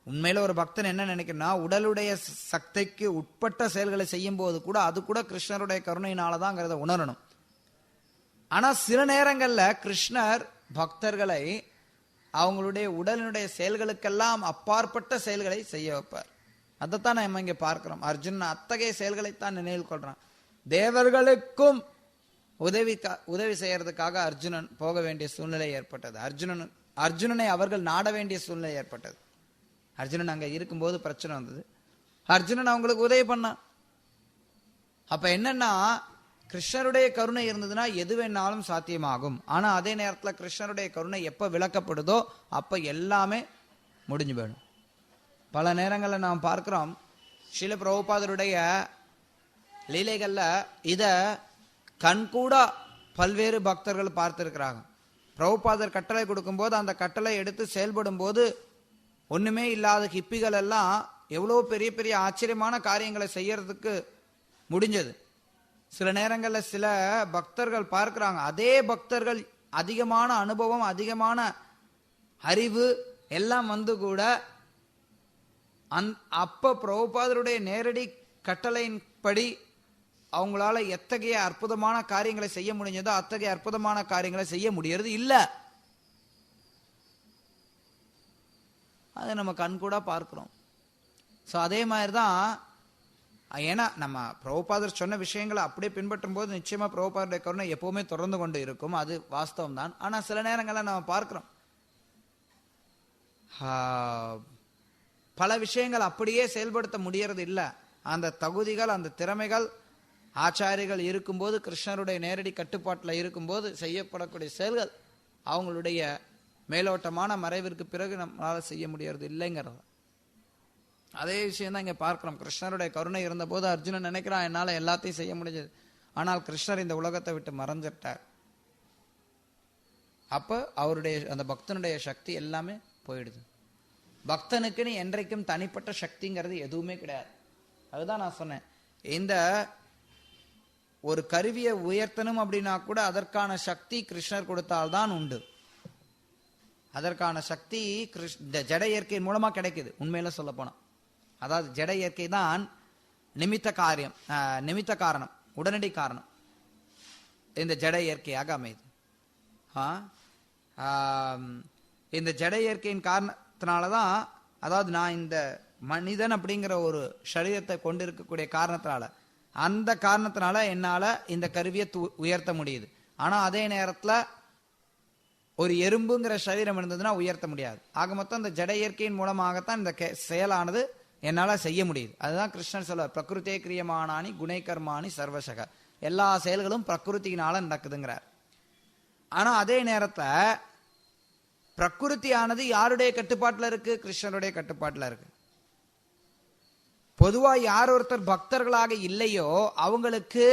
உண்மையில ஒரு பக்தன் என்ன நினைக்கிறா, உடலுடைய சக்திக்கு உட்பட்ட செயல்களை செய்யும் போது கூட அது கூட கிருஷ்ணருடைய கருணையினாலதாங்கிறத உணரணும். ஆனா சில நேரங்கள்ல கிருஷ்ணர் பக்தர்களை அவங்களுடைய உடலினுடைய செயல்களுக்கெல்லாம் அப்பாற்பட்ட செயல்களை செய்ய வைப்பார். அதைத்தான் நம்ம இங்க பார்க்கிறோம். அர்ஜுனன் அத்தகைய செயல்களைத்தான் நினைவில் கொள்றான். தேவர்களுக்கும் உதவி செய்யறதுக்காக அர்ஜுனன் போக வேண்டிய சூழ்நிலை ஏற்பட்டது. அர்ஜுனனை அவர்கள் நாட வேண்டிய சூழ்நிலை ஏற்பட்டது. அர்ஜுனன் அங்க இருக்கும்போது பிரச்சனை வந்தது. அர்ஜுனன் அவங்களுக்கு உதவி பண்ணான். அப்ப என்னன்னா, கிருஷ்ணருடைய கருணை இருந்ததுன்னா எது வேணாலும் சாத்தியமாகும். ஆனா அதே நேரத்தில் கிருஷ்ணருடைய கருணை எப்ப விளக்கப்படுதோ அப்ப எல்லாமே முடிஞ்சு போயிடும். பல நேரங்களில் நாம் பார்க்கிறோம், ஸ்ரீல பிரபுபாதருடைய லீலைகள்ல இத கண்கூட பல்வேறு பக்தர்கள் பார்த்திருக்கிறாங்க. பிரபுபாதர் கட்டளை கொடுக்கும்போது அந்த கட்டளை எடுத்து செயல்படும் போது ஒண்ணுமே இல்லாத ஹிப்பிகள் எல்லாம் எவ்வளவு பெரிய பெரிய ஆச்சரியமான காரியங்களை செய்யறதுக்கு முடிஞ்சது. சில நேரங்களில் சில பக்தர்கள் பார்க்கிறாங்க, அதே பக்தர்கள் அதிகமான அனுபவம் அதிகமான அறிவு எல்லாம் வந்து கூட அப்ப பிரபுபாதருடைய நேரடி கட்டளையின்படி அவங்களால எத்தகைய அற்புதமான காரியங்களை செய்ய முடிஞ்சதோ அத்தகைய அற்புதமான காரியங்களை செய்ய முடியறது இல்ல. அதை நம்ம கண்கூடா பார்க்கிறோம். ஸோ அதே மாதிரி தான், ஏன்னா நம்ம பிரபுபாதர் சொன்ன விஷயங்களை அப்படியே பின்பற்றும் போது நிச்சயமா பிரபுபாதருடைய கருணை எப்பவுமே தொடர்ந்து கொண்டு இருக்கும். அது வாஸ்தவம் தான். ஆனா சில நேரங்களில் நம்ம பார்க்கிறோம் பல விஷயங்கள் அப்படியே செயல்படுத்த முடியறது இல்லை. அந்த தகுதிகள், அந்த திறமைகள் ஆச்சாரிகள் இருக்கும்போது, கிருஷ்ணருடைய நேரடி கட்டுப்பாட்டில் இருக்கும்போது செய்யப்படக்கூடிய செயல்கள் அவங்களுடைய மேலோட்டமான மறைவிற்கு பிறகு நம்மளால செய்ய முடியறது இல்லைங்கிறது. அதே விஷயம் தான் இங்க பார்க்கிறோம். கிருஷ்ணருடைய கருணை இருந்தபோது அர்ஜுனன் நினைக்கிறான் என்னால எல்லாத்தையும் செய்ய முடிஞ்சது. ஆனால் கிருஷ்ணர் இந்த உலகத்தை விட்டு மறைஞ்சிட்டார். அப்ப அவருடைய அந்த பக்தனுடைய சக்தி எல்லாமே போயிடுது. பக்தனுக்குன்னு என்றைக்கும் தனிப்பட்ட சக்திங்கிறது எதுவுமே கிடையாது. அதுதான் நான் சொன்னேன், இந்த ஒரு கருவியை உயர்த்தணும் அப்படின்னா கூட அதற்கான சக்தி கிருஷ்ணர் கொடுத்தால்தான் உண்டு. அதற்கான சக்தி ஜட இயற்கையின் மூலமா கிடைக்குது. உண்மையில சொல்ல போனா, அதாவது ஜட இயற்கை தான் நிமித்த காரணம், உடனடி காரணம் இந்த ஜட இயற்கையாக அமையுது. இந்த ஜட இயற்கையின் காரணத்தினாலதான், அதாவது நான் இந்த மனிதன் அப்படிங்கிற ஒரு சரீரத்தை கொண்டு இருக்கக்கூடிய காரணத்தினால, அந்த காரணத்தினால என்னால இந்த கருவியை உயர்த்த முடியுது. ஆனா அதே நேரத்துல ஒரு எறும்புங்கிற சரீரம் இருந்ததுன்னா உயர்த்த முடியாது. ஆக மொத்தம் இந்த ஜட இயற்கையின் மூலமாகத்தான் இந்த செயலானது என்னால செய்ய முடியுது. அதுதான் கிருஷ்ணன் சொல்வார், பிரகிருத்தே கிரியமானானி குணை கர்மாணி சர்வசக. எல்லா செயல்களும் பிரகிருத்தினால நடக்குதுங்கிறார். ஆனா அதே நேரத்துல பிரகிருத்தியானது யாருடைய கட்டுப்பாட்டுல இருக்கு? கிருஷ்ணருடைய கட்டுப்பாட்டுல இருக்கு. பொதுவா யார் ஒருத்தர் பக்தர்களாக இல்லையோ அவங்களுக்கு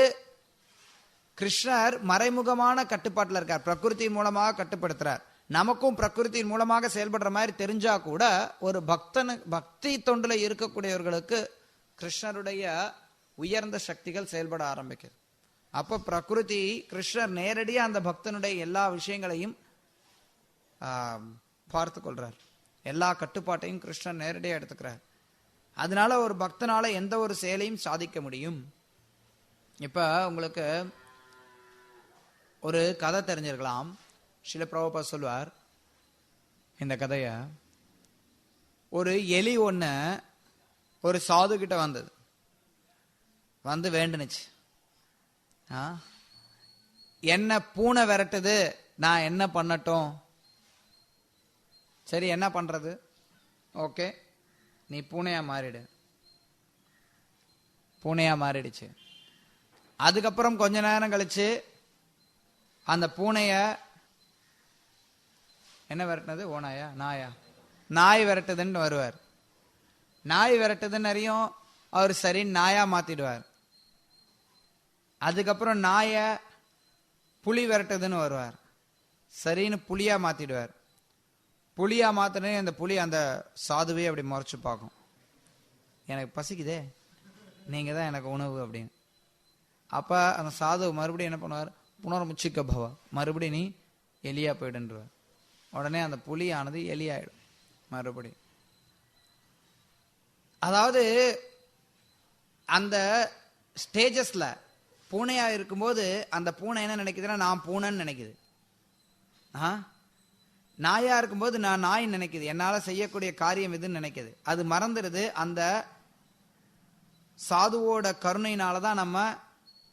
கிருஷ்ணர் மறைமுகமான கட்டுப்பாட்டில் இருக்கார், பிரகிருத்தின் மூலமாக கட்டுப்படுத்துறார். நமக்கும் பிரகிருத்தின் மூலமாக செயல்படுற மாதிரி தெரிஞ்சா கூட ஒரு பக்தி தொண்டுல இருக்கக்கூடியவர்களுக்கு கிருஷ்ணருடைய உயர்ந்த சக்திகள் செயல்பட ஆரம்பிக்குது. அப்ப பிரகிருதி, கிருஷ்ணர் நேரடியா அந்த பக்தனுடைய எல்லா விஷயங்களையும் பார்த்து கொள்றார். எல்லா கட்டுப்பாட்டையும் கிருஷ்ணர் நேரடியா எடுத்துக்கிறார். அதனால ஒரு பக்தனால எந்த ஒரு செயலையும் சாதிக்க முடியும். இப்ப உங்களுக்கு ஒரு கதை தெரிஞ்சிருக்கலாம். ஸ்ரீல பிரபுபாத் சொல்வார் இந்த கதைய. ஒரு எலி ஒண்ணு ஒரு சாது கிட்ட வந்தது, வந்து வேண்டுனுச்சு, என்ன பூனை விரட்டுது, நான் என்ன பண்ணட்டும்? சரி, என்ன பண்றது? ஓகே, நீ பூனையா மாறிடு. பூனையா மாறிடுச்சு. அதுக்கப்புறம் கொஞ்ச நேரம் கழிச்சு அந்த பூனைய என்ன விரட்டினது? ஓனாயா நாயா? நாய் விரட்டுதுன்னு வருவார். நாய் விரட்டுதுன்னு அறியும் அவர், சரி நாயா மாத்திடுவார். அதுக்கப்புறம் நாய புலி விரட்டுதுன்னு வருவார், சரின்னு புலியா மாத்திடுவார். புலியா மாத்தினே அந்த புலி அந்த சாதுவே அப்படி முறைச்சு பார்க்கும், எனக்கு பசிக்குதே, நீங்க தான் எனக்கு உணவு அப்படின்னு. அப்ப அந்த சாது மறுபடியும் என்ன பண்ணுவார்? புனர்முச்சிக்க பவா, மறுபடியும் நீ எலியா போயிடுன்றார். உடனே அந்த புலியானது எலியாயிடும் மறுபடியும். அதாவது அந்த ஸ்டேஜஸ்ல பூனையா இருக்கும்போது அந்த பூனை என்ன நினைக்குதுன்னா நான் பூனைன்னு நினைக்குது. நாயா இருக்கும்போது நான் நாய் நினைக்குது, என்னால செய்யக்கூடிய காரியம் இதுன்னு நினைக்குது. அது மறந்துடுது, அந்த சாதுவோட கருணையினாலதான் நம்ம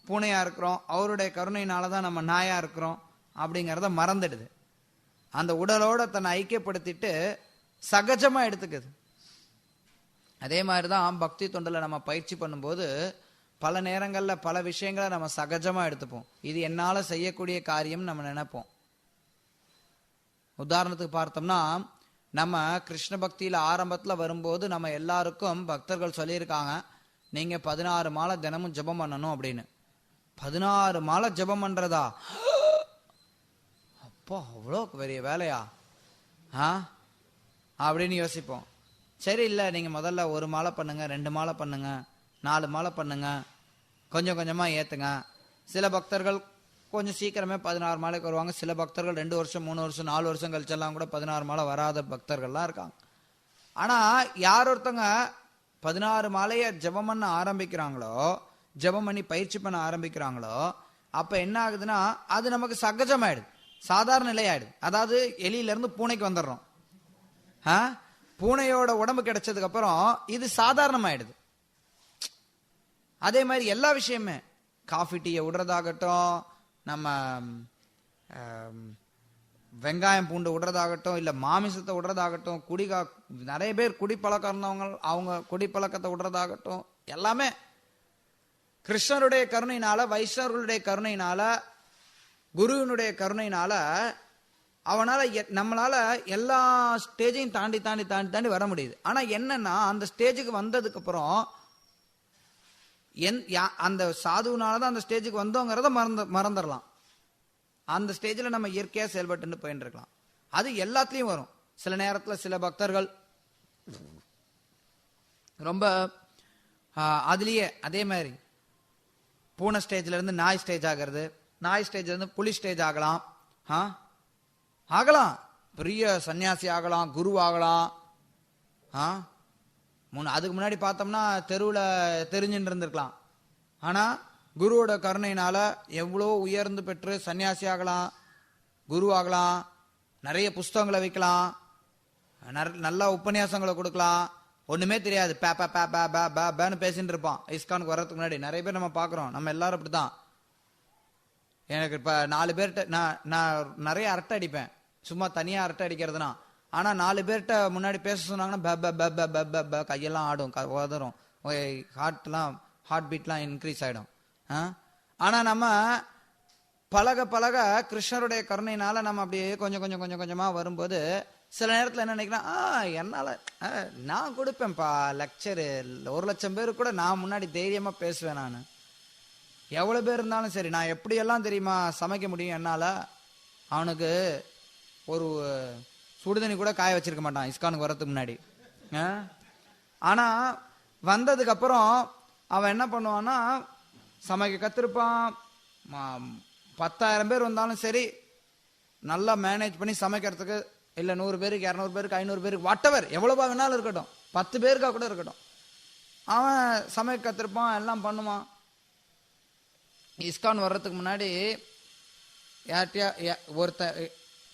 பூனையா இருக்கிறோம், அவருடைய கருணையினாலதான் நம்ம நாயா இருக்கிறோம் அப்படிங்கிறத மறந்துடுது. அந்த உடலோட தன்னை ஐக்கியப்படுத்திட்டு சகஜமா எடுத்துக்குது. அதே மாதிரிதான் பக்தி தொண்டுல நம்ம பயிற்சி பண்ணும்போது பல நேரங்கள்ல பல விஷயங்களை நம்ம சகஜமா எடுத்துப்போம். இது என்னால செய்யக்கூடிய காரியம் நம்ம நினைப்போம். உதாரணத்துக்கு பார்த்தோம்னா, நம்ம கிருஷ்ண பக்தியில ஆரம்பத்துல வரும்போது நம்ம எல்லாருக்கும் பக்தர்கள் சொல்லியிருக்காங்க, நீங்க 16 மாலை தினமும் ஜபம் பண்ணணும் அப்படின்னு. 16 மாலை ஜபம் பண்றதா? அப்போ அவ்வளோ பெரிய வேலையா அப்படின்னு யோசிப்போம். சரி, இல்லை, நீங்க முதல்ல 1 மாலை பண்ணுங்க, 2 மாலை பண்ணுங்க, 4 மாலை பண்ணுங்க, கொஞ்சம் கொஞ்சமா ஏத்துங்க. சில பக்தர்கள் கொஞ்சம் சீக்கிரமே 16 மாலைக்கு வருவாங்க. சில பக்தர்கள் 2 வருஷம் 3 வருஷம் 4 வருஷம் கழிச்செல்லாம் கூட 16 மாலை வராத பக்தர்கள்லாம் இருக்காங்க. ஆனா யார் ஒருத்தங்க 16 மாலைய ஜெபம் பண்ண ஆரம்பிக்கிறாங்களோ, ஜெபம் பண்ணி பயிற்சி பண்ண ஆரம்பிக்கிறாங்களோ, அப்ப என்ன ஆகுதுன்னா அது நமக்கு சகஜமாயிடுது, சாதாரண நிலையாயிடுது. அதாவது எலியில இருந்து பூனைக்கு வந்துடுறோம். பூனையோட உடம்பு கிடைச்சதுக்கு அப்புறம் இது சாதாரணமாயிடுது. அதே மாதிரி எல்லா விஷயமே, காஃபி டீயை விடுறதாகட்டும், நம்ம வெங்காயம் பூண்டு விடுறதாகட்டும், இல்ல மாமிசத்தை விடுறதாகட்டும், நிறைய பேர் குடிப்பழக்கம் இருந்தவங்க அவங்க குடிப்பழக்கத்தை விடுறதாகட்டும், எல்லாமே கிருஷ்ணருடைய கருணையினால, வைஷ்ணவர்களுடைய கருணையினால, குருவினுடைய கருணையினால அவனால நம்மளால எல்லா ஸ்டேஜையும் தாண்டி தாண்டி தாண்டி தாண்டி வர முடியுது. ஆனா என்னன்னா அந்த ஸ்டேஜுக்கு வந்ததுக்கு அப்புறம் அந்த சாதுனாலதான் அந்த ஸ்டேஜுக்கு வந்தோங்கிறத மறந்துடலாம். அந்த ஸ்டேஜில் நம்ம இயற்கையா செயல்பட்டு போயிட்டு இருக்கலாம். அது எல்லாத்துலயும் வரும். சில நேரத்தில் சில பக்தர்கள் ரொம்ப அதுலயே அதே மாதிரி பூனை ஸ்டேஜ்ல இருந்து நாய் ஸ்டேஜ் ஆகிறது, நாய் ஸ்டேஜ்ல இருந்து புலி ஸ்டேஜ் ஆகலாம், ஆகலாம், பெரிய சன்னியாசி ஆகலாம், குரு ஆகலாம். அதுக்கு முன்னாடி பார்த்தோம்னா தெருவில் தெரிஞ்சுட்டு இருந்திருக்கலாம். ஆனா குருவோட கருணையினால எவ்வளோ உயர்ந்து பெற்று சன்னியாசி ஆகலாம், குரு ஆகலாம், நிறைய புஸ்தகங்களை வைக்கலாம், நல்ல உபன்யாசங்களை கொடுக்கலாம். ஒண்ணுமே தெரியாது, பேன்னு பேசிட்டு இருப்பான். இஸ்கானுக்கு வர்றதுக்கு முன்னாடி நிறைய பேர் நம்ம பாக்குறோம். நம்ம எல்லாரும் அப்படிதான். எனக்கு இப்ப 4 பேர்கிட்ட நான் நிறைய அரட்டை அடிப்பேன், சும்மா தனியா அரட்டை அடிக்கிறதுனா. ஆனா 4 பேர்கிட்ட முன்னாடி பேச சொன்னாங்கன்னா கையெல்லாம் ஆடும், உதறும், ஹார்ட் பீட்லாம் இன்க்ரீஸ் ஆயிடும். ஆனா நம்ம பழக பழக கிருஷ்ணருடைய கருணையினால நம்ம அப்படியே கொஞ்சம் கொஞ்சம் கொஞ்சம் கொஞ்சமா வரும்போது சில நேரத்தில் என்ன நினைக்கிறேன், என்னால நான் கொடுப்பேன்ப்பா லெக்சரு, 1,00,000 பேரு கூட நான் முன்னாடி தைரியமா பேசுவேன். நான் எவ்வளவு பேர் இருந்தாலும் சரி, நான் எப்படியெல்லாம் தெரியுமா சமைக்க முடியும் என்னால. அவனுக்கு ஒரு சுடுதண்ணி கூட காய வச்சிருக்க மாட்டான் இஸ்கானுக்கு வர்றதுக்கு முன்னாடி. ஆனா வந்ததுக்கு அப்புறம் அவன் என்ன பண்ணுவான்னா சமைக்க கத்திருப்பான். 10,000 பேர் வந்தாலும் சரி நல்லா மேனேஜ் பண்ணி சமைக்கிறதுக்கு, இல்ல 100 பேருக்கு 200 பேருக்கு 500 பேருக்கு வாட்டவர் எவ்வளவா வேணாலும் இருக்கட்டும், 10 பேருக்கா கூட இருக்கட்டும், அவன் சமைக்க கத்திருப்பான், எல்லாம் பண்ணுவான். இஸ்கான் வர்றதுக்கு முன்னாடி யார்கிட்டயா ஒருத்த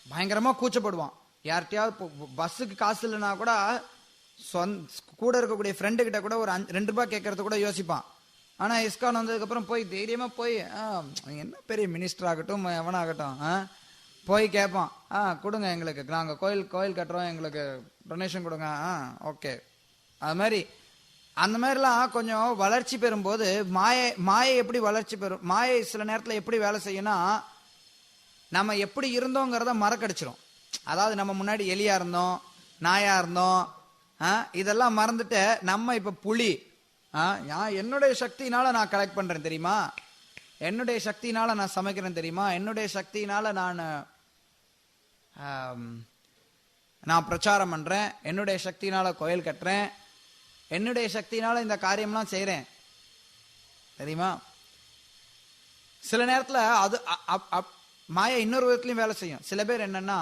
பயங்கரமா கூச்சப்படுவான். யார்கிட்டயாவது பஸ்ஸுக்கு காசு இல்லைன்னா கூட கூட இருக்கக்கூடிய ஃப்ரெண்டு கிட்ட கூட ஒரு 2 ரூபாய் கேட்கறது கூட யோசிப்பான். ஆனா இஸ்கான் வந்ததுக்கு அப்புறம் போய் தைரியமா போய் என்ன பெரிய மினிஸ்டர் ஆகட்டும் எவனாகட்டும் போய் கேட்பான், கொடுங்க எங்களுக்கு, நாங்க கோயில் கட்டுறோம், எங்களுக்கு டொனேஷன் கொடுங்க, ஓகே. அது மாதிரி அந்த மாதிரிலாம் கொஞ்சம் வளர்ச்சி பெறும்போது மாயை எப்படி வளர்ச்சி பெறும், மாயை சில நேரத்தில் எப்படி வேலை செய்யும்னா நம்ம எப்படி இருந்தோங்கிறத மறக்கடிச்சிரும். அதாவது நம்ம முன்னாடி எலியா இருந்தோம், நாயா இருந்தோம், இதெல்லாம் மறந்துட்டு நம்ம இப்ப புலி, என்னுடைய சக்தியினால நான் கலெக்ட் பண்றேன் தெரியுமா, என்னுடைய சக்தியினால நான் சமைக்கிறேன் தெரியுமா, என்னுடைய சக்தியினால நான் பிரச்சாரம் பண்றேன், என்னுடைய சக்தியினால கோயில் கட்டுறேன், என்னுடைய சக்தியினால இந்த காரியம்லாம் செய்யறேன் தெரியுமா. சில நேரத்தில் அது மாயா இன்னொரு விதத்துலயும் வேலை செய்யும். சில பேர் என்னன்னா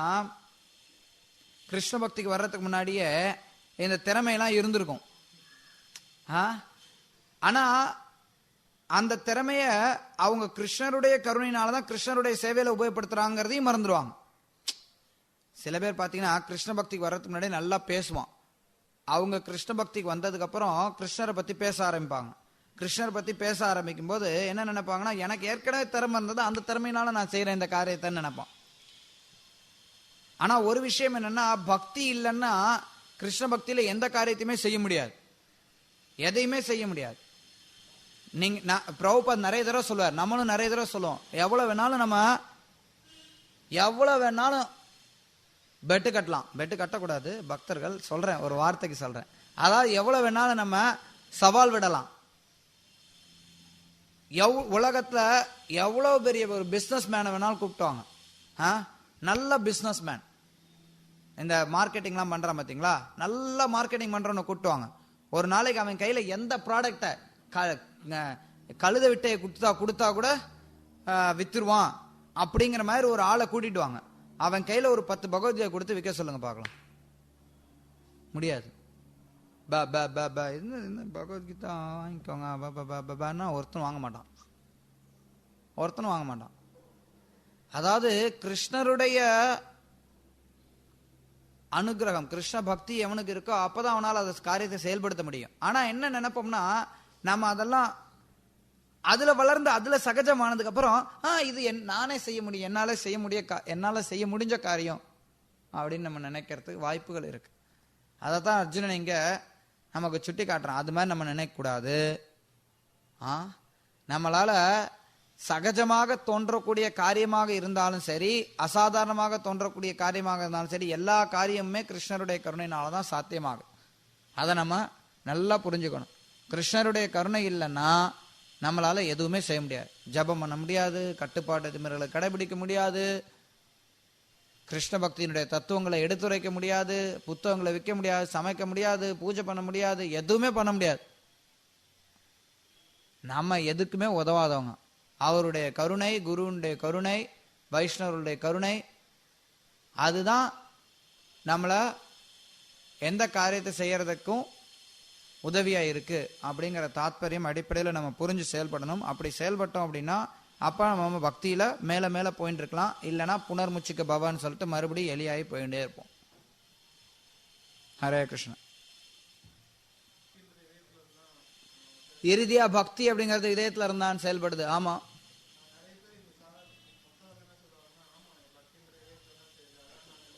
கிருஷ்ண பக்திக்கு வர்றதுக்கு முன்னாடியே இந்த திறமையெல்லாம் இருந்திருக்கும். ஆனா அந்த திறமைய அவங்க கிருஷ்ணருடைய கருணையினாலதான் கிருஷ்ணருடைய சேவையில உபயோகப்படுத்துறாங்கிறதையும் மறந்துடுவாங்க. சில பேர் பாத்தீங்கன்னா கிருஷ்ண பக்திக்கு வர்றதுக்கு முன்னாடி நல்லா பேசுவான். அவங்க கிருஷ்ண பக்திக்கு வந்ததுக்கு அப்புறம் கிருஷ்ணரை பத்தி பேச ஆரம்பிப்பாங்க. கிருஷ்ணரை பத்தி பேச ஆரம்பிக்கும் போது என்ன நினைப்பாங்கன்னா, எனக்கு ஏற்கனவே திறமை இருந்தது, அந்த திறமையினால நான் செய்யறேன் இந்த காரியத்தை நினைப்பான். ஆனா ஒரு விஷயம் என்னன்னா, பக்தி இல்லைன்னா கிருஷ்ண பக்தியில எந்த காரியத்தையுமே செய்ய முடியாது, எதையுமே செய்ய முடியாது. நீங்க பிரபுபாத் நிறைய தடவை சொல்லுவார், நம்மளும் நிறைய தடவை சொல்லுவோம், எவ்வளவு வேணாலும் பெட்டு கட்டலாம். பெட்டு கட்டக்கூடாது பக்தர்கள், சொல்றேன் ஒரு வார்த்தைக்கு சொல்றேன். அதாவது எவ்வளவு வேணாலும் நம்ம சவால் விடலாம். உலகத்துல எவ்வளவு பெரிய ஒரு பிசினஸ் மேனை வேணாலும் கூப்பிட்டுவாங்க, நல்ல பிசினஸ் மேன், இந்த மார்க்கெட்டிங்லாம் பண்றான் பாத்தீங்களா, நல்ல மார்க்கெட்டிங் பண்றவனை கூப்பிட்டுவாங்க. ஒரு நாளைக்கு அவன் கையில எந்த ப்ராடக்டை கழுத விட்டையை கொடுத்தா கூட வித்துருவான் அப்படிங்கிற மாதிரி ஒரு ஆளை கூட்டிட்டு வாங்க. அவன் கையில ஒரு 10 பகவத்கீதை கொடுத்து விற்க சொல்லுங்க பார்க்கலாம். முடியாது. பகவத்கீதா வாங்கிக்கோங்க ஒருத்தனும் வாங்க மாட்டான். அதாவது கிருஷ்ணருடைய அனுகிரகம், கிருஷ்ண பக்தி எவனுக்கு இருக்கோ அப்பதான் அவனால் அந்த காரியத்தை செயல்படுத்த முடியும். ஆனா என்ன நினைப்போம்னா, நம்ம அதெல்லாம் அதுல வளர்ந்து அதுல சகஜமானதுக்கு அப்புறம் இது நானே செய்ய முடியும், என்னால செய்ய முடிஞ்ச காரியம் அப்படின்னு நம்ம நினைக்கிறதுக்கு வாய்ப்புகள் இருக்கு. அதைத்தான் அர்ஜுனன் இங்க நமக்கு சுட்டி காட்டுறான். அது மாதிரி நம்ம நினைக்க கூடாது. நம்மளால சகஜமாக தோன்றக்கூடிய காரியமாக இருந்தாலும் சரி, அசாதாரணமாக தோன்றக்கூடிய காரியமாக இருந்தாலும் சரி, எல்லா காரியமுமே கிருஷ்ணருடைய கருணையினாலதான் சாத்தியமாகும். அதை நம்ம நல்லா புரிஞ்சுக்கணும். கிருஷ்ணருடைய கருணை இல்லைன்னா நம்மளால எதுவுமே செய்ய முடியாது. ஜபம் பண்ண முடியாது, கட்டுப்பாட்டு திமிர்களை கடைபிடிக்க முடியாது, கிருஷ்ண பக்தியினுடைய தத்துவங்களை எடுத்துரைக்க முடியாது, புத்தகங்களை விற்க முடியாது, சமைக்க முடியாது, பூஜை பண்ண முடியாது, எதுவுமே பண்ண முடியாது. நம்ம எதுக்குமே உதவாதவங்க. அவருடைய கருணை, குருவுடைய கருணை, வைஷ்ணவருடைய கருணை, அதுதான் நம்மள எந்த காரியத்தை செய்யறதுக்கும் உதவியா இருக்கு அப்படிங்கிற தாத்பரியம் அடிப்படையில் நம்ம புரிஞ்சு செயல்படணும். அப்படி செயல்பட்டோம் அப்படின்னா அப்ப நம்ம பக்தியில மேல மேல போயிட்டு இருக்கலாம். இல்லைன்னா புனர்முச்சிக்க பவான்னு சொல்லிட்டு மறுபடியும் எலியாகி போயிட்டே இருப்போம். ஹரே கிருஷ்ணா. இறுதியா பக்தி அப்படிங்கிறது இதயத்துல இருந்தான் செயல்படுது. ஆமா,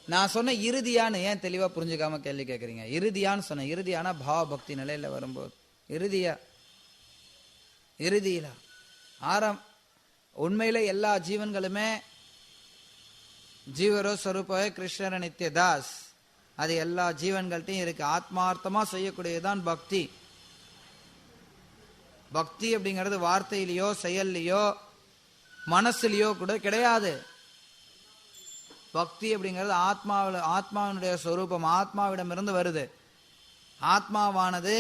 நான் சொன்ன இறுதியான்னு ஏன் தெளிவா புரிஞ்சுக்காம கேள்வி கேட்கறீங்க? இறுதியான்னு சொன்ன, இறுதியான பாவ பக்தி நிலையில வரும்போது இறுதியில உண்மையில எல்லா ஜீவன்களுமே ஜீவரோ ஸ்வரூப கிருஷ்ணர நித்திய தாஸ், அது எல்லா ஜீவன்கள்ட்டையும் இருக்கு. ஆத்மார்த்தமா செய்யக்கூடியதுதான் பக்தி. பக்தி அப்படிங்கிறது வார்த்தையிலையோ செயல்லையோ மனசுலையோ கூட கிடையாது. பக்தி அப்படிங்கிறது ஆத்மாவினுடைய ஸ்வரூபம், ஆத்மாவிடமிருந்து வருது. ஆத்மாவானது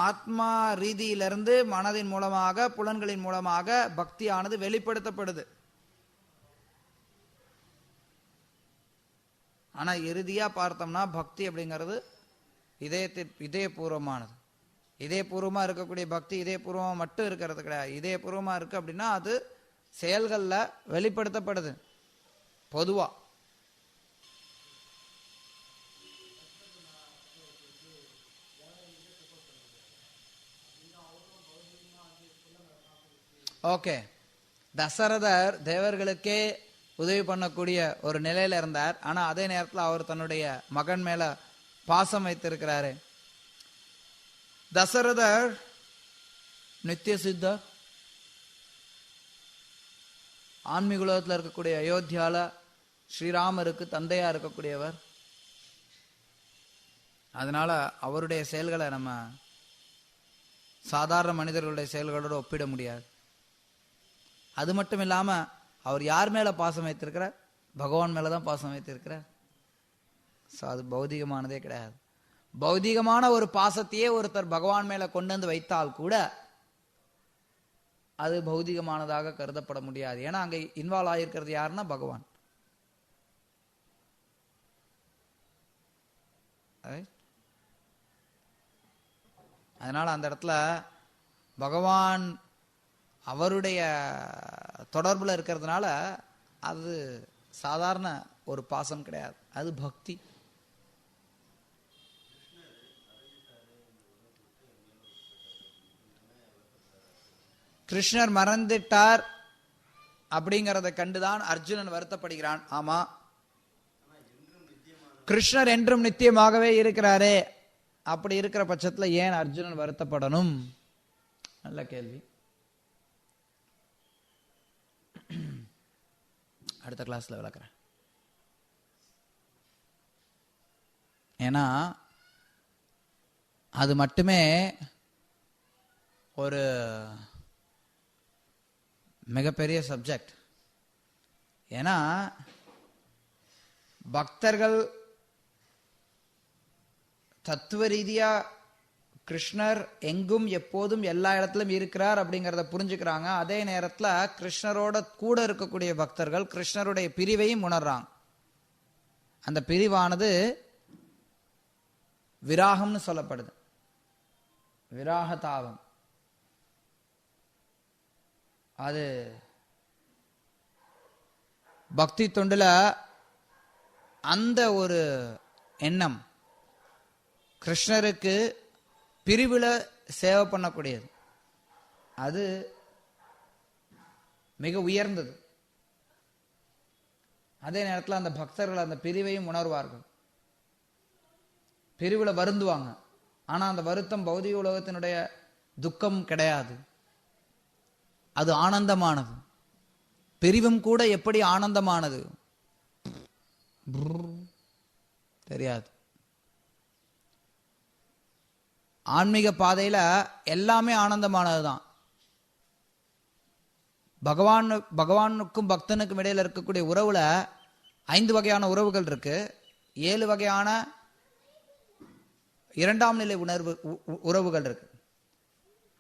ஆத்மா ரீதியிலிருந்து மனதின் மூலமாக, புலன்களின் மூலமாக பக்தியானது வெளிப்படுத்தப்படுது. ஆனா இறுதியா பார்த்தோம்னா பக்தி அப்படிங்கிறது இதயபூர்வமானது. இதயபூர்வமா இருக்கக்கூடிய பக்தி இதயபூர்வமா மட்டும் இருக்கிறது கிடையாது. இதயபூர்வமா இருக்கு அப்படின்னா அது செயல்கள்ல வெளிப்படுத்தப்படுது. பொதுவா ஓகே, தசரதர் தேவர்களுக்கே உதவி பண்ணக்கூடிய ஒரு நிலையில இருந்தார். ஆனா அதே நேரத்தில் அவர் தன்னுடைய மகன் மேல பாசம் வைத்திருக்கிறாரு. தசரதர் நித்திய சித்தர், ஆன்மீக உலகத்தில் இருக்கக்கூடிய அயோத்தியால ஸ்ரீராமருக்கு தந்தையா இருக்கக்கூடியவர். அதனால அவருடைய செயல்களை நம்ம சாதாரண மனிதர்களுடைய செயல்களோடு ஒப்பிட முடியாது. அது மட்டும் இல்லாம அவர் யார் மேல பாசம் வைத்திருக்கிறார்? பகவான் மேலதான் பாசம் வைத்திருக்கிறார். அது பௌதிகமானதே கிடையாது. பௌதிகமான ஒரு பாசத்தையே ஒருத்தர் பகவான் மேல கொண்டு வந்து வைத்தால் கூட அது பௌதிகமானதாக கருதப்பட முடியாது. ஏன்னா அங்க இன்வால்வ் ஆகிருக்கிறது யாருன்னா பகவான். அதனால அந்த இடத்துல பகவான் அவருடைய தொடர்புல இருக்கிறதுனால அது சாதாரண ஒரு பாசம் கிடையாது, அது பக்தி. கிருஷ்ணர் மறந்துட்டார் அப்படிங்கறத கண்டுதான் அர்ஜுனன் வருத்தப்படுகிறான். ஆமா, கிருஷ்ணர் என்றும் நித்தியமாகவே இருக்கிறாரே, அப்படி இருக்கிற பட்சத்துல ஏன் அர்ஜுனன் வருத்தப்படணும்? நல்ல கேள்வி. அடுத்த கிளாஸ்ல விளக்குறேன். ஏன்னா அது மட்டுமே ஒரு மிகப்பெரிய சப்ஜெக்ட். ஏன்னா பக்தர்கள் தத்துவ ரீதியா கிருஷ்ணர் எங்கும் எப்போதும் எல்லா இடத்திலும் இருக்கிறார் அப்படிங்கிறத புரிஞ்சுக்கிறாங்க. அதே நேரத்தில் கிருஷ்ணரோட கூட இருக்கக்கூடிய பக்தர்கள் கிருஷ்ணருடைய பிரிவையும் உணர்றாங்க. அந்த பிரிவானது விராகம்னு சொல்லப்படுது. விராக தாபம். அது பக்தி தொண்டுல அந்த ஒரு எண்ணம் கிருஷ்ணருக்கு பிரிவுல சேவை பண்ணக்கூடியது. அது மிக உயர்ந்தது. அதே நேரத்தில் அந்த பக்தர்கள் அந்த பிரிவையும் உணர்வார்கள். பிரிவுல வருந்துவாங்க. ஆனா அந்த வருத்தம் பௌதிக உலகத்தினுடைய துக்கம் கிடையாது. அது ஆனந்தமானது. பிரிவும் கூட எப்படி ஆனந்தமானது தெரியாது. ஆன்மீக பாதையில எல்லாமே ஆனந்தமானதுதான். பகவானுக்கும் பக்தனுக்கும் இடையில இருக்கக்கூடிய உறவுல 5 வகையான உறவுகள் இருக்கு. 7 வகையான இரண்டாம் நிலை உறவுகள் இருக்கு.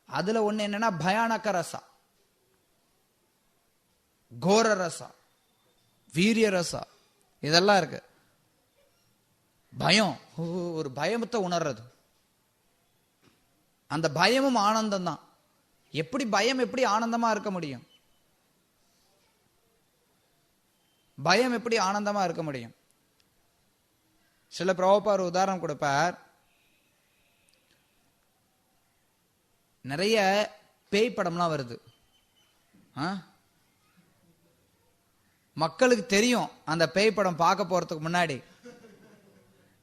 அதுல ஒண்ணு என்னன்னா பயானக ரசா, கோர ரசா, வீரிய ரசா, இதெல்லாம் இருக்கு. பயம், ஒரு பயத்தை உணர்றது. அந்த பயமும் ஆனந்தம் தான். எப்படி பயம் எப்படி ஆனந்தமா இருக்க முடியும்? பயம் எப்படி ஆனந்தமா இருக்க முடியும்? சில பிரபுபார் உதாரணம் கொடுப்பார். நிறைய பேய் படம்லாம் வருது. மக்களுக்கு தெரியும் அந்த பேய் படம் பார்க்க போறதுக்கு முன்னாடி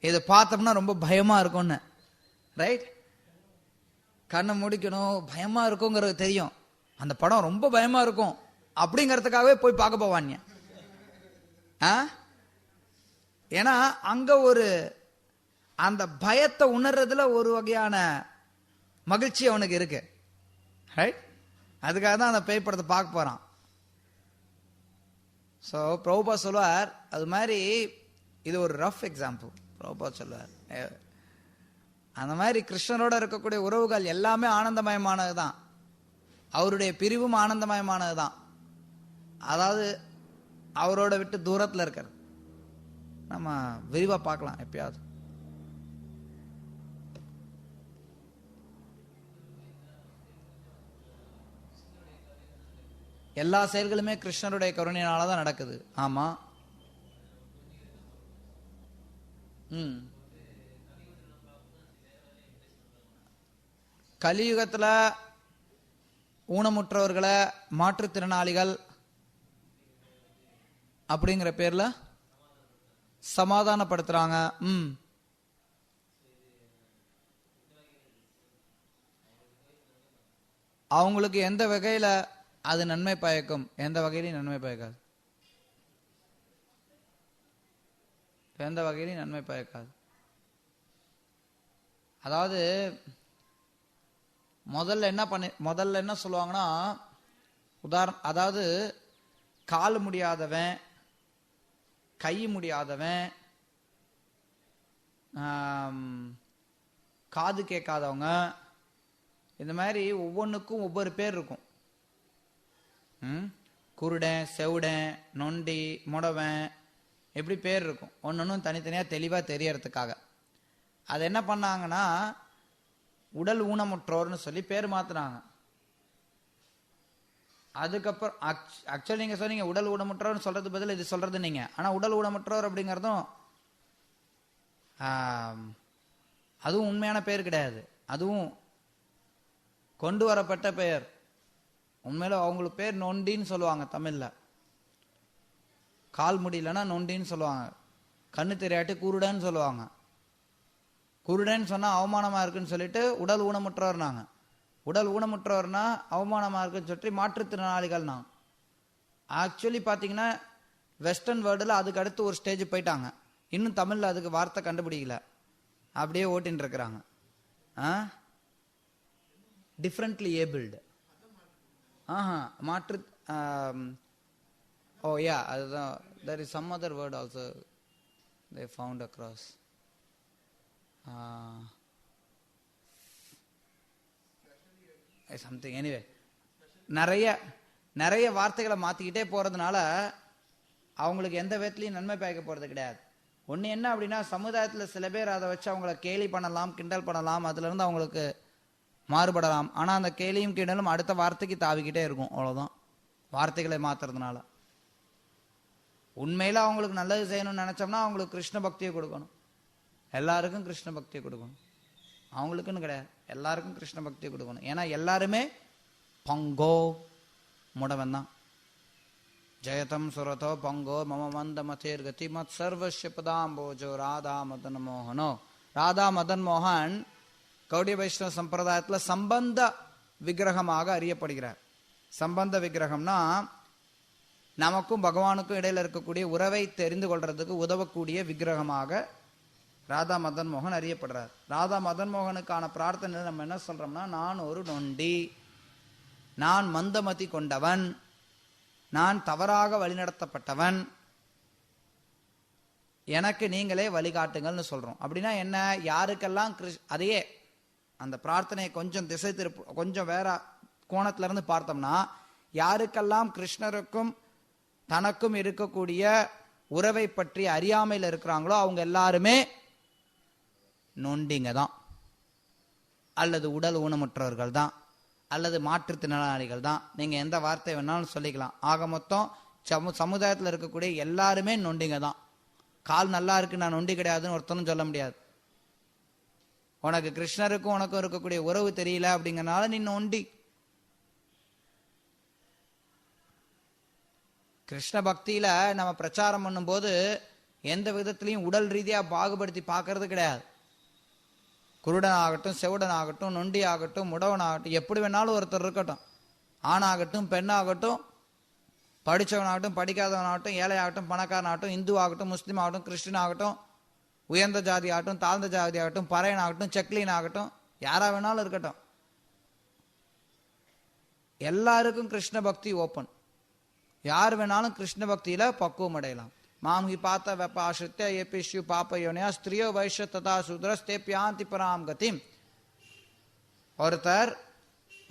இதை பார்த்தோம்னா ரொம்ப பயமா இருக்கும்னு. ரைட்? கண்ணை முடிக்கணும், பயமா இருக்குங்கிறது தெரியும். அந்த படம் ரொம்ப பயமா இருக்கும் அப்படிங்கிறதுக்காகவே போய் பார்க்க போவாங்க. ஏன்னா அங்க ஒரு அந்த பயத்தை உணர்றதுல ஒரு வகையான மகிழ்ச்சி அவனுக்கு இருக்கு. ரைட்? அதுக்காக தான் அந்த பேய் படத்தை பார்க்க போறான். ஸோ பிரபுபா சொல்லுவார், அது மாதிரி இது ஒரு ரஃப் எக்ஸாம்பிள். பிரபுபா சொல்லுவார், அந்த மாதிரி கிருஷ்ணரோட இருக்கக்கூடிய உறவுகள் எல்லாமே ஆனந்தமயமானது தான். அவருடைய பிரிவும் ஆனந்தமயமானது தான். அதாவது அவரோட விட்டு தூரத்தில் இருக்கிறது. நம்ம விரிவா பார்க்கலாம் எப்பயாவது. எல்லா செயல்களுமே கிருஷ்ணருடைய கருணையினாலதான் நடக்குது. ஆமா. கலியுகத்துல ஊனமுற்றவர்களை மாற்றுத்திறனாளிகள் அப்படிங்கிற பேர்ல சமாதானப்படுத்துறாங்க. அவங்களுக்கு எந்த வகையில அது நன்மை பயக்கும்? எந்த வகையிலும் நன்மை பயக்காது. எந்த வகையிலும் நன்மை பயக்காது. அதாவது முதல்ல என்ன சொல்லுவாங்கன்னா, அதாவது கால் முடியாதவன், கை முடியாதவன், காது கேட்காதவங்க, இந்த மாதிரி ஒவ்வொன்றுக்கும் ஒவ்வொரு பேர் இருக்கும். குருடன், செவுடன், நொண்டி, முடவன், எப்படி பேர் இருக்கும். ஒன்னொன்னும் தனித்தனியா தெளிவா தெரியறதுக்காக அது என்ன பண்ணாங்கன்னா உடல் ஊனமுற்றோர்னு சொல்லி பேர் மாத்தினாங்க. அதுக்கப்புறம் ஆக்சுவலி நீங்க சொன்னீங்க உடல் ஊனமுற்றோர்னு சொல்றது பதில் இது சொல்றது நீங்க. ஆனா உடல் ஊனமுற்றோர் அப்படிங்கறதும் அதுவும் உண்மையான பெயர் கிடையாது. அதுவும் கொண்டு வரப்பட்ட பெயர். உண்மையில அவங்களுக்கு பேர் நொண்டின்னு சொல்லுவாங்க. தமிழ்ல கால் முடியலன்னா நொண்டின்னு சொல்லுவாங்க. கண்ணு தெரியாட்டி குருடன்னு சொல்லுவாங்க. குருடன்னு சொன்னா அவமானமா இருக்குன்னு சொல்லிட்டு உடல் ஊனமுற்றோர்னாங்க. உடல் ஊனமுற்றோர்னா அவமானமா இருக்குன்னு சொல்லிட்டு மாற்றுத்திறனாளிகள் நாங்க. ஆக்சுவலி பாத்தீங்கன்னா வெஸ்டர்ன் வேர்ல்டுல அதுக்கு அடுத்து ஒரு ஸ்டேஜ் போயிட்டாங்க. இன்னும் தமிழ்ல அதுக்கு வார்த்தை கண்டுபிடிக்கல. அப்படியே ஓட்டின்னு இருக்கிறாங்க. Differently abled. மாற்று oh yeah, அதுதான். there is some other word also they found across. something anyway. நிறைய வார்த்தைகளை மாத்திக்கிட்டே போறதுனால அவங்களுக்கு எந்த விதத்திலையும் நன்மை பயக்க போறது கிடையாது. ஒன்று என்ன அப்படின்னா, சமுதாயத்தில் சில பேர் அதை வச்சு அவங்கள கேலி பண்ணலாம், கிண்டல் பண்ணலாம், அதுலேருந்து அவங்களுக்கு மாறுபடலாம். ஆனால் அந்த கேலியும் கிண்டலும் அடுத்த வார்த்தைக்கு தாவிக்கிட்டே இருக்கும். அவ்வளோதான், வார்த்தைகளை மாற்றுறதுனால. உண்மையில் அவங்களுக்கு நல்லது செய்யணும்னு நினச்சோம்னா அவங்களுக்கு கிருஷ்ண பக்தியை கொடுக்கணும். எல்லாருக்கும் கிருஷ்ண பக்தியை கொடுக்கணும். அவங்களுக்குன்னு கிடையாது, எல்லாருக்கும் கிருஷ்ண பக்தியை கொடுக்கணும். ஏன்னா எல்லாருமே பங்கோ முடவன் தான். ஜெயதம் சுரதோ பங்கோ மம மந்த மதேர் கதி மத் சர்வஸ்ய பதாம்போஜோ ராதா மதன் மோகனோ. ராதா மதன் மோகன் கௌடிய வைஷ்ணவ சம்பிரதாயத்தில் சம்பந்த விக்கிரகமாக அறியப்படுகிறார். சம்பந்த விக்கிரகம்னா நமக்கும் பகவானுக்கும் இடையில இருக்கக்கூடிய உறவை தெரிந்து கொள்றதுக்கு உதவக்கூடிய விக்கிரகமாக ராதா மதன் மோகன் அறியப்படுறார். ராதா மதன் மோகனுக்கான பிரார்த்தனை நம்ம என்ன சொல்றோம்னா, நான் ஒரு நொண்டி, நான் மந்தமதி கொண்டவன், நான் தவறாக வழிநடத்தப்பட்டவன், எனக்கு நீங்களே வழிகாட்டுங்கள்னு சொல்றோம். அப்படின்னா என்ன, யாருக்கெல்லாம் அதையே அந்த பிரார்த்தனையை கொஞ்சம் திசை திருப்பு, கொஞ்சம் வேற கோணத்துல இருந்து பார்த்தோம்னா, யாருக்கெல்லாம் கிருஷ்ணருக்கும் தனக்கும் இருக்கக்கூடிய உறவை பற்றி அறியாமையில் இருக்கிறாங்களோ அவங்க எல்லாருமே நொண்டிங்க தான், அல்லது உடல் ஊனமுற்றவர்கள் தான், அல்லது மாற்றுத்திறனாளிகள் தான். நீங்க எந்த வார்த்தை வேணாலும் சொல்லிக்கலாம். ஆக மொத்தம் சமுதாயத்தில் இருக்கக்கூடிய எல்லாருமே நொண்டிங்க தான். கால் நல்லா இருக்கு, நான் நொண்டி கிடையாதுன்னு ஒருத்தனும் சொல்ல முடியாது. உனக்கு கிருஷ்ணருக்கும் உனக்கும் இருக்கக்கூடிய உறவு தெரியல அப்படிங்கறனால நீ நொண்டி. கிருஷ்ண பக்தியில நம்ம பிரச்சாரம் பண்ணும் போது எந்த விதத்திலையும் உடல் ரீதியா பாகுபடுத்தி பார்க்கறது கிடையாது. குருடன் ஆகட்டும், செவுடன் ஆகட்டும், நொண்டி ஆகட்டும், முடவன் ஆகட்டும், எப்படி வேணாலும் ஒருத்தர் இருக்கட்டும். ஆணாகட்டும், பெண்ணாகட்டும், படித்தவனாகட்டும், படிக்காதவனாகட்டும், ஏழை ஆகட்டும், பணக்காரன் ஆகட்டும், இந்து ஆகட்டும், முஸ்லீம் ஆகட்டும், கிறிஸ்டின் ஆகட்டும், உயர்ந்த ஜாதி ஆகட்டும், தாழ்ந்த ஜாதி ஆகட்டும், பறையன் ஆகட்டும், செக்லீன் ஆகட்டும், யாரா வேணாலும் இருக்கட்டும், எல்லாருக்கும் கிருஷ்ண பக்தி ஓப்பன். யார் வேணாலும் கிருஷ்ண பக்தியில பக்குவம் அடையலாம். மாம் ஹி பாத்த வெப்ப ஆசிரித்த ஏபிஷ்யு பாப்பயோனியா ஸ்திரியோ வைஷ்ய ததா சூத்ரஸ்தே பியாந்தி பராம் கதிம். ஒருத்தர்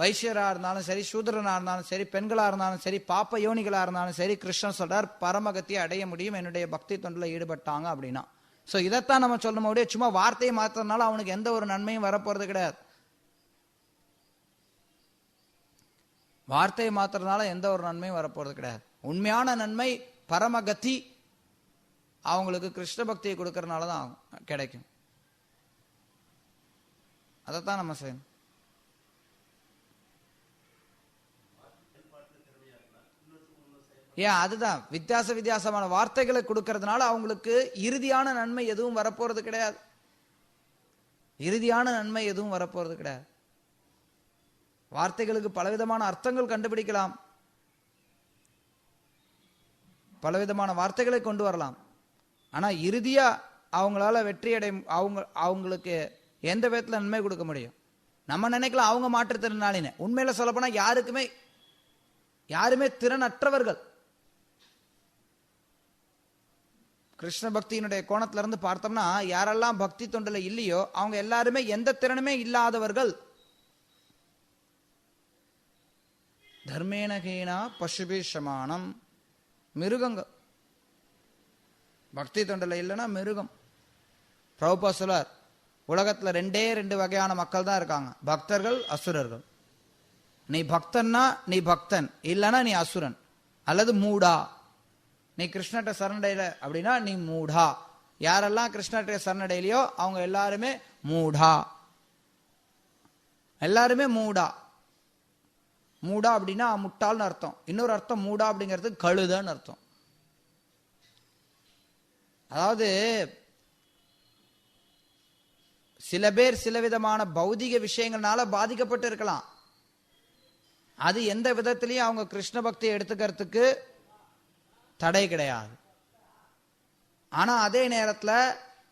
வைஷ்யரா இருந்தாலும் சரி, சூத்ரனா இருந்தாலும் சரி, பெண்களா இருந்தாலும் சரி, பாப்ப யோனிகளா இருந்தாலும் சரி, கிருஷ்ணன் சொல்றார் பரமகத்தியை அடைய முடியும் என்னுடைய பக்தி தொண்டில் ஈடுபட்டாங்க அப்படின்னா. ஸோ இதைத்தான் நம்ம சொல்ல முடியும். சும்மா வார்த்தையை மாத்துறதுனால அவனுக்கு எந்த ஒரு நன்மையும் வரப்போறது கிடையாது. வார்த்தையை மாத்துறதுனால எந்த ஒரு நன்மையும் வரப்போறது கிடையாது. உண்மையான நன்மை பரமகதி அவங்களுக்கு கிருஷ்ண பக்தியை கொடுக்கறதுனால தான் கிடைக்கும். அதைத்தான் நம்ம செய்யணும். ஏன், அதுதான் வித்தியாசமான வார்த்தைகளை கொடுக்கறதுனால அவங்களுக்கு இறுதியான நன்மை எதுவும் வரப்போறது கிடையாது. இறுதியான நன்மை எதுவும் வரப்போறது கிடையாது. வார்த்தைகளுக்கு பலவிதமான அர்த்தங்கள் கண்டுபிடிக்கலாம், பலவிதமான வார்த்தைகளை கொண்டு வரலாம். ஆனா இறுதியா அவங்களால வெற்றி அவங்களுக்கு எந்த விதத்துல நன்மை கொடுக்க முடியும்? நம்ம நினைக்கலாம் அவங்க மாற்றுத்திறனாளின்னு. உண்மையில சொல்ல போனா யாருமே திறனற்றவர்கள். கிருஷ்ண பக்தியினுடைய கோணத்துல இருந்து பார்த்தோம்னா யாரெல்லாம் பக்தி தொண்டுல இல்லையோ அவங்க எல்லாருமே எந்த திறனுமே இல்லாதவர்கள். தர்மேனகீனா பசுபி சமானம், மிருகங்கள். பக்தி தொண்டில் இல்லைன்னா மிருகம். பிரபுபா சொல்றார், உலகத்துல ரெண்டு வகையான மக்கள் தான் இருக்காங்க, பக்தர்கள், அசுரர்கள். நீ பக்தன்னா நீ பக்தன், இல்லைன்னா நீ அசுரன் அல்லது மூடா. நீ கிருஷ்ணட்ட சரணடையில அப்படின்னா நீ மூடா. யாரெல்லாம் கிருஷ்ணட்ட சரணடையிலையோ அவங்க எல்லாருமே மூடா. எல்லாருமே மூடா. மூடா அப்படின்னா முட்டாள்னு அர்த்தம். இன்னொரு அர்த்தம் மூடா அப்படிங்கிறது கழுதன்னு அர்த்தம். அதாவது சில பேர் சில விதமான பௌதிக விஷயங்கள்னால பாதிக்கப்பட்டு இருக்கலாம். அது எந்த விதத்திலையும் அவங்க கிருஷ்ண பக்தியை எடுத்துக்கிறதுக்கு தடை கிடையாது. ஆனா அதே நேரத்துல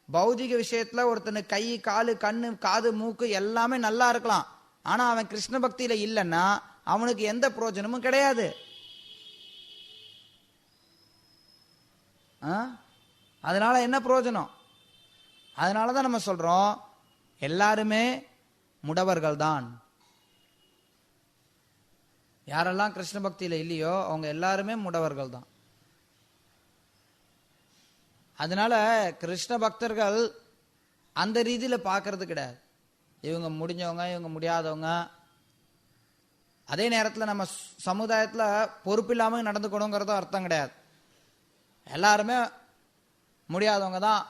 பௌதிக விஷயத்துல ஒருத்தனுக்கு கை, காலு, கண்ணு, காது, மூக்கு எல்லாமே நல்லா இருக்கலாம். ஆனா அவன் கிருஷ்ண பக்தியில இல்லைன்னா அவனுக்கு எந்த பிரயோஜனமும் கிடையாது. அதனால என்ன பிரயோஜனம்? அதனாலதான் நம்ம சொல்றோம் எல்லாருமே முடவர்கள் தான். யாரெல்லாம் கிருஷ்ண பக்தியில இல்லையோ அவங்க எல்லாருமே முடவர்கள் தான். அதனால கிருஷ்ண பக்தர்கள் அந்த ரீதியில பார்க்கறது கிடையாது. இவங்க முடிஞ்சவங்க, இவங்க முடியாதவங்க. அதே நேரத்தில் நம்ம சமுதாயத்தில் பொறுப்பு இல்லாமல் நடந்துக்கணுங்கிறது அர்த்தம் கிடையாது. எல்லாருமே முடியாதவங்க தான்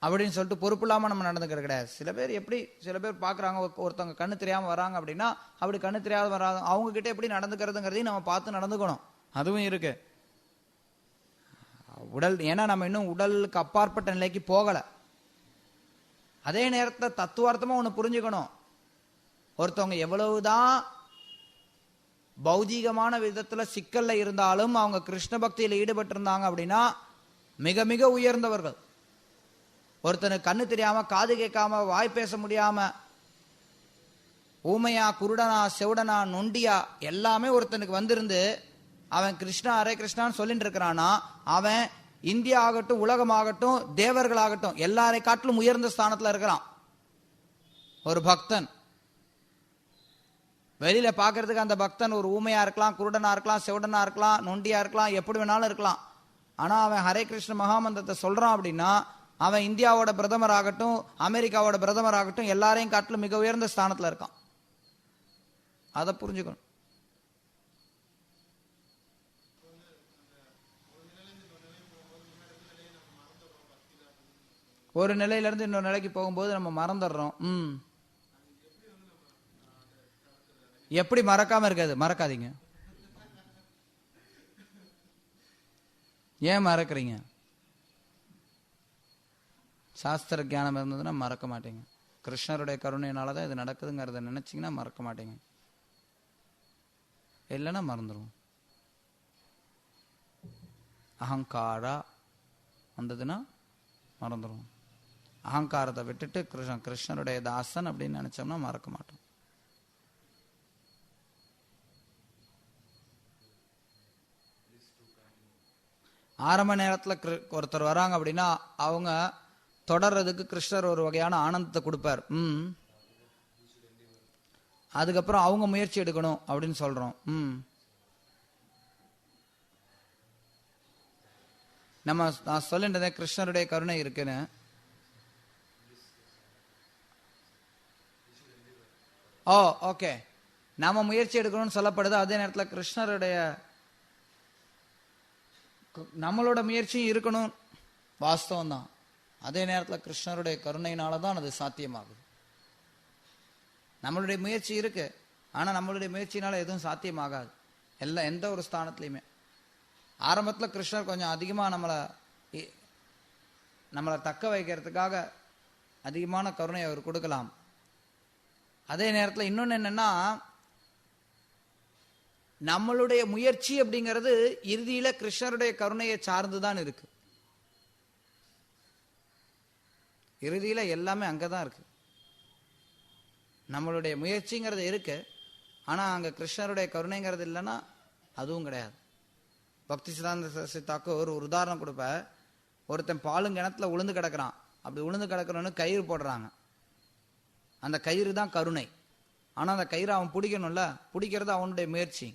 அப்படின்னு சொல்லிட்டு பொறுப்பு இல்லாமல் நம்ம நடந்துக்கிறது கிடையாது. சில பேர் பார்க்குறாங்க, ஒருத்தவங்க கண்ணு தெரியாமல் வராங்க அப்படின்னா அப்படி கண்ணு தெரியாத வராங்க, அவங்க கிட்ட எப்படி நடந்துக்கிறதுங்கிறதையும் நம்ம பார்த்து நடந்துக்கணும். அதுவும் இருக்கு. உடல், ஏன்னா நம்ம இன்னும் உடலுக்கு அப்பாற்பட்ட நிலைக்கு போகலை. அதே நேரத்தில் தத்துவார்த்தமாக ஒன்று புரிஞ்சுக்கணும். ஒருத்தவங்க எவ்வளவுதான் பௌதீகமான விதத்தில் சிக்கல்ல இருந்தாலும் அவங்க கிருஷ்ண பக்தியில் ஈடுபட்டு இருந்தாங்க அப்படின்னா மிக மிக உயர்ந்தவர்கள். ஒருத்தனுக்கு கண்ணு தெரியாம, காது கேட்காம, வாய் பேச முடியாம, ஊமையா, குருடனா, செவுடனா, நொண்டியா எல்லாமே ஒருத்தனுக்கு வந்திருந்து அவன் கிருஷ்ணா ஹரே கிருஷ்ணான்னு சொல்லிட்டு இருக்கிறானா, அவன் இந்தியா ஆகட்டும், உலகமாகட்டும், தேவர்களாகட்டும் எல்லாரை காட்டிலும் உயர்ந்த ஸ்தானத்துல இருக்கிறான் ஒரு பக்தன். வெளியில பாக்குறதுக்கு அந்த பக்தன் ஒரு ஊமையா இருக்கலாம், குருடனா இருக்கலாம், செவுடனா இருக்கலாம், நொண்டியா இருக்கலாம், எப்படி வேணாலும் இருக்கலாம். ஆனா அவன் ஹரே கிருஷ்ண மகாமந்திரத்தை சொல்றான் அப்படின்னா அவன் இந்தியாவோட பிரதமர் ஆகட்டும், அமெரிக்காவோட பிரதமர் ஆகட்டும் எல்லாரையும் காட்டிலும் மிக உயர்ந்த ஸ்தானத்துல இருக்கான். அதை புரிஞ்சுக்கணும். ஒரு நிலையில இருந்து இன்னொரு நிலைக்கு போகும்போது நம்ம மறந்துடுறோம். எப்படி மறக்காம இருக்காது? மறக்காதீங்க. ஏன் மறக்கிறீங்க? சாஸ்திர ஞானம் இருந்ததுன்னா மறக்க மாட்டீங்க. கிருஷ்ணருடைய கருணையினாலதான் இது நடக்குதுங்கிறத நினைச்சீங்கன்னா மறக்க மாட்டீங்க. இல்லைன்னா மறந்துடும். அகங்காரா வந்ததுன்னா மறந்துடும். அகங்காரத்தை விட்டுட்டு கிருஷ்ணருடைய தாசன் அப்படின்னு நினைச்சோம்னா மறக்க மாட்டோம். ஆரம்ப நேரத்தில் ஒருத்தர் வராங்க அப்படின்னா அவங்க தொடர்றதுக்கு கிருஷ்ணர் ஒரு வகையான ஆனந்தத்தை கொடுப்பார். அதுக்கப்புறம் அவங்க முயற்சி எடுக்கணும் அப்படின்னு சொல்றோம். நான் சொல்லின்றதே கிருஷ்ணருடைய கருணை இருக்குன்னு. ஓகே, நாம முயற்சி எடுக்கணும்னு சொல்லப்படுது. அதே நேரத்தில் கிருஷ்ணருடைய நம்மளோட முயற்சியும் இருக்கணும், வாஸ்தவம் தான். அதே நேரத்தில் கிருஷ்ணருடைய கருணையினால தான் அது சாத்தியமாகுது. நம்மளுடைய முயற்சி இருக்கு, ஆனா நம்மளுடைய முயற்சினால எதுவும் சாத்தியமாகாது. எந்த ஒரு ஸ்தானத்திலையுமே ஆரம்பத்தில் கிருஷ்ணர் கொஞ்சம் அதிகமா நம்மளை தக்க வைக்கிறதுக்காக அதிகமான கருணை அவர் கொடுக்கலாம். அதே நேரத்தில் இன்னொன்னு என்னன்னா, நம்மளுடைய முயற்சி அப்படிங்கிறது இறுதியில கிருஷ்ணருடைய கருணையை சார்ந்துதான் இருக்கு. இறுதியில எல்லாமே அங்கதான் இருக்கு. நம்மளுடைய முயற்சிங்கிறது இருக்கு, ஆனா அங்க கிருஷ்ணருடைய கருணைங்கிறது இல்லைன்னா அதுவும் கிடையாது. பக்தி சித்தாந்த சரஸ்வதி தாக்கூர் ஒரு உதாரணம் கொடுப்ப. ஒருத்தன் பாலும் கிணத்துல உளுந்து கிடக்குறான். அப்படி உளுந்து கிடக்குறவனு கயிறு போடுறாங்க. அந்த கயிறு தான் கருணை. ஆனா அந்த கயிறு அவன் பிடிக்கணும்ல, பிடிக்கிறது அவனுடைய முயற்சி.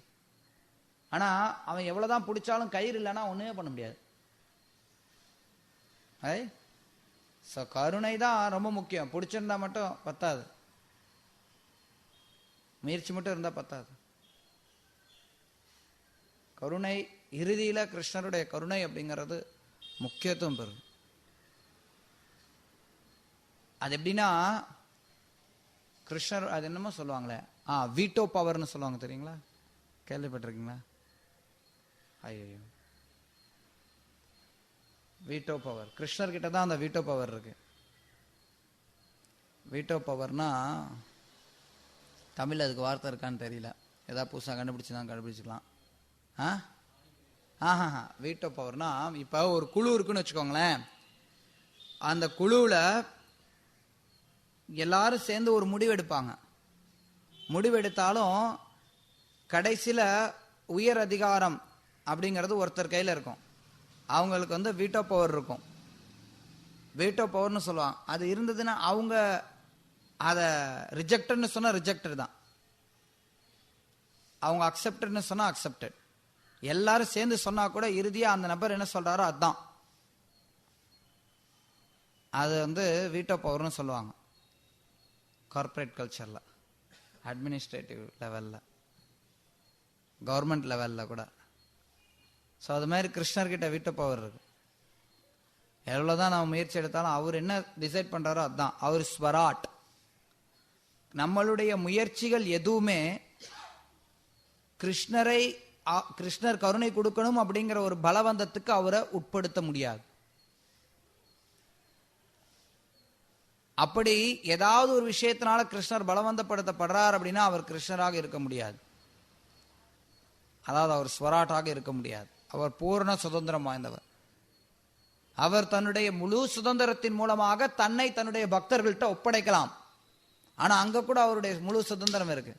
ஆனா அவன் எவ்வளவுதான் பிடிச்சாலும் கயிறு இல்லைன்னா ஒண்ணுமே பண்ண முடியாது. கருணை தான் ரொம்ப முக்கியம். பிடிச்சிருந்தா மட்டும் பத்தாது, முயற்சி மட்டும் இருந்தா பத்தாது. கருணை இறுதியில கிருஷ்ணருடைய கருணை அப்படிங்கிறது முக்கியத்துவம் பெறும். அது எப்படின்னா, கிருஷ்ணர் அது என்னமோ சொல்லுவாங்களே, வீட்டோ பவர்னு சொல்லுவாங்க, தெரியுங்களா? கேள்விப்பட்டிருக்கீங்களா? ஐயோ, வீட்டோ பவர். கிருஷ்ணர் கிட்ட தான் அந்த வீட்டோ பவர் இருக்கு. வீட்டோ பவர்னா தமிழ் அதுக்கு வார்த்தை இருக்கான்னு தெரியல, ஏதாவது புதுசாக கண்டுபிடிச்சுதான் கண்டுபிடிச்சிக்கலாம். வீட்டோ பவர்னா, இப்ப ஒரு குழு இருக்குன்னு வச்சுக்கோங்களேன். அந்த குழுவுல எல்லாரும் சேர்ந்து ஒரு முடிவெடுப்பாங்க. முடிவெடுத்தாலும் கடைசியில உயர் அதிகாரம் அப்படிங்கிறது ஒருத்தர் கையில இருக்கும். அவங்களுக்கு வந்து வீட்டோ பவர் இருக்கும். வீட்டோ பவர்னு சொல்லுவாங்க. அது இருந்ததுன்னா அவங்க அதை ரிஜெக்டட்னு சொன்னா ரிஜெக்டட் தான், அவங்க அக்செப்டட்னு சொன்னா அக்செப்டட். எல்லாரும் சேர்ந்து சொன்னா கூட இறுதியா அந்த நபர் என்ன சொல்றாரோ அதுதான். அது வீட்டோ பவர்னு சொல்லுவாங்க கார்ப்பரேட் கல்ச்சரில், அட்மினிஸ்ட்ரேட்டிவ் லெவலில், கவர்மெண்ட் லெவலில் கூட. ஸோ அது மாதிரி கிருஷ்ணர்கிட்ட வீட்டோ பவர் இருக்கு. எவ்வளோதான் நம்ம முயற்சி எடுத்தாலும் அவர் என்ன டிசைட் பண்ணுறாரோ அதுதான். அவர் ஸ்வராட். நம்மளுடைய முயற்சிகள் எதுவுமே கிருஷ்ணர் கருணை கொடுக்கணும் அப்படிங்கிற ஒரு பலவந்தத்துக்கு அவரை உட்படுத்த முடியாது. அப்படி ஏதாவது ஒரு விஷயத்தினால கிருஷ்ணர் பலவந்தப்படுத்தப்படுறார் அப்படின்னா அவர் கிருஷ்ணராக இருக்க முடியாது. அதாவது அவர் ஸ்வராட்டாக இருக்க முடியாது. அவர் பூர்ண சுதந்திரம் வாய்ந்தவர். அவர் தன்னுடைய முழு சுதந்திரத்தின் மூலமாக தன்னை தன்னுடைய பக்தர்கள்ட்ட ஒப்படைக்கலாம். ஆனா அங்க கூட அவருடைய முழு சுதந்திரம் இருக்கு.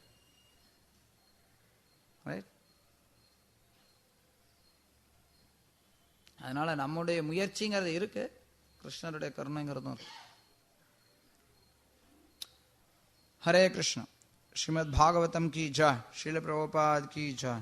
அதனால நம்முடைய முயற்சிங்கிறது இருக்கு, கிருஷ்ணருடைய கருணைங்கிறதும் இருக்கு. हरे कृष्ण. श्रीमद् भागवतम की जय. श्रील प्रभुपाद की जय.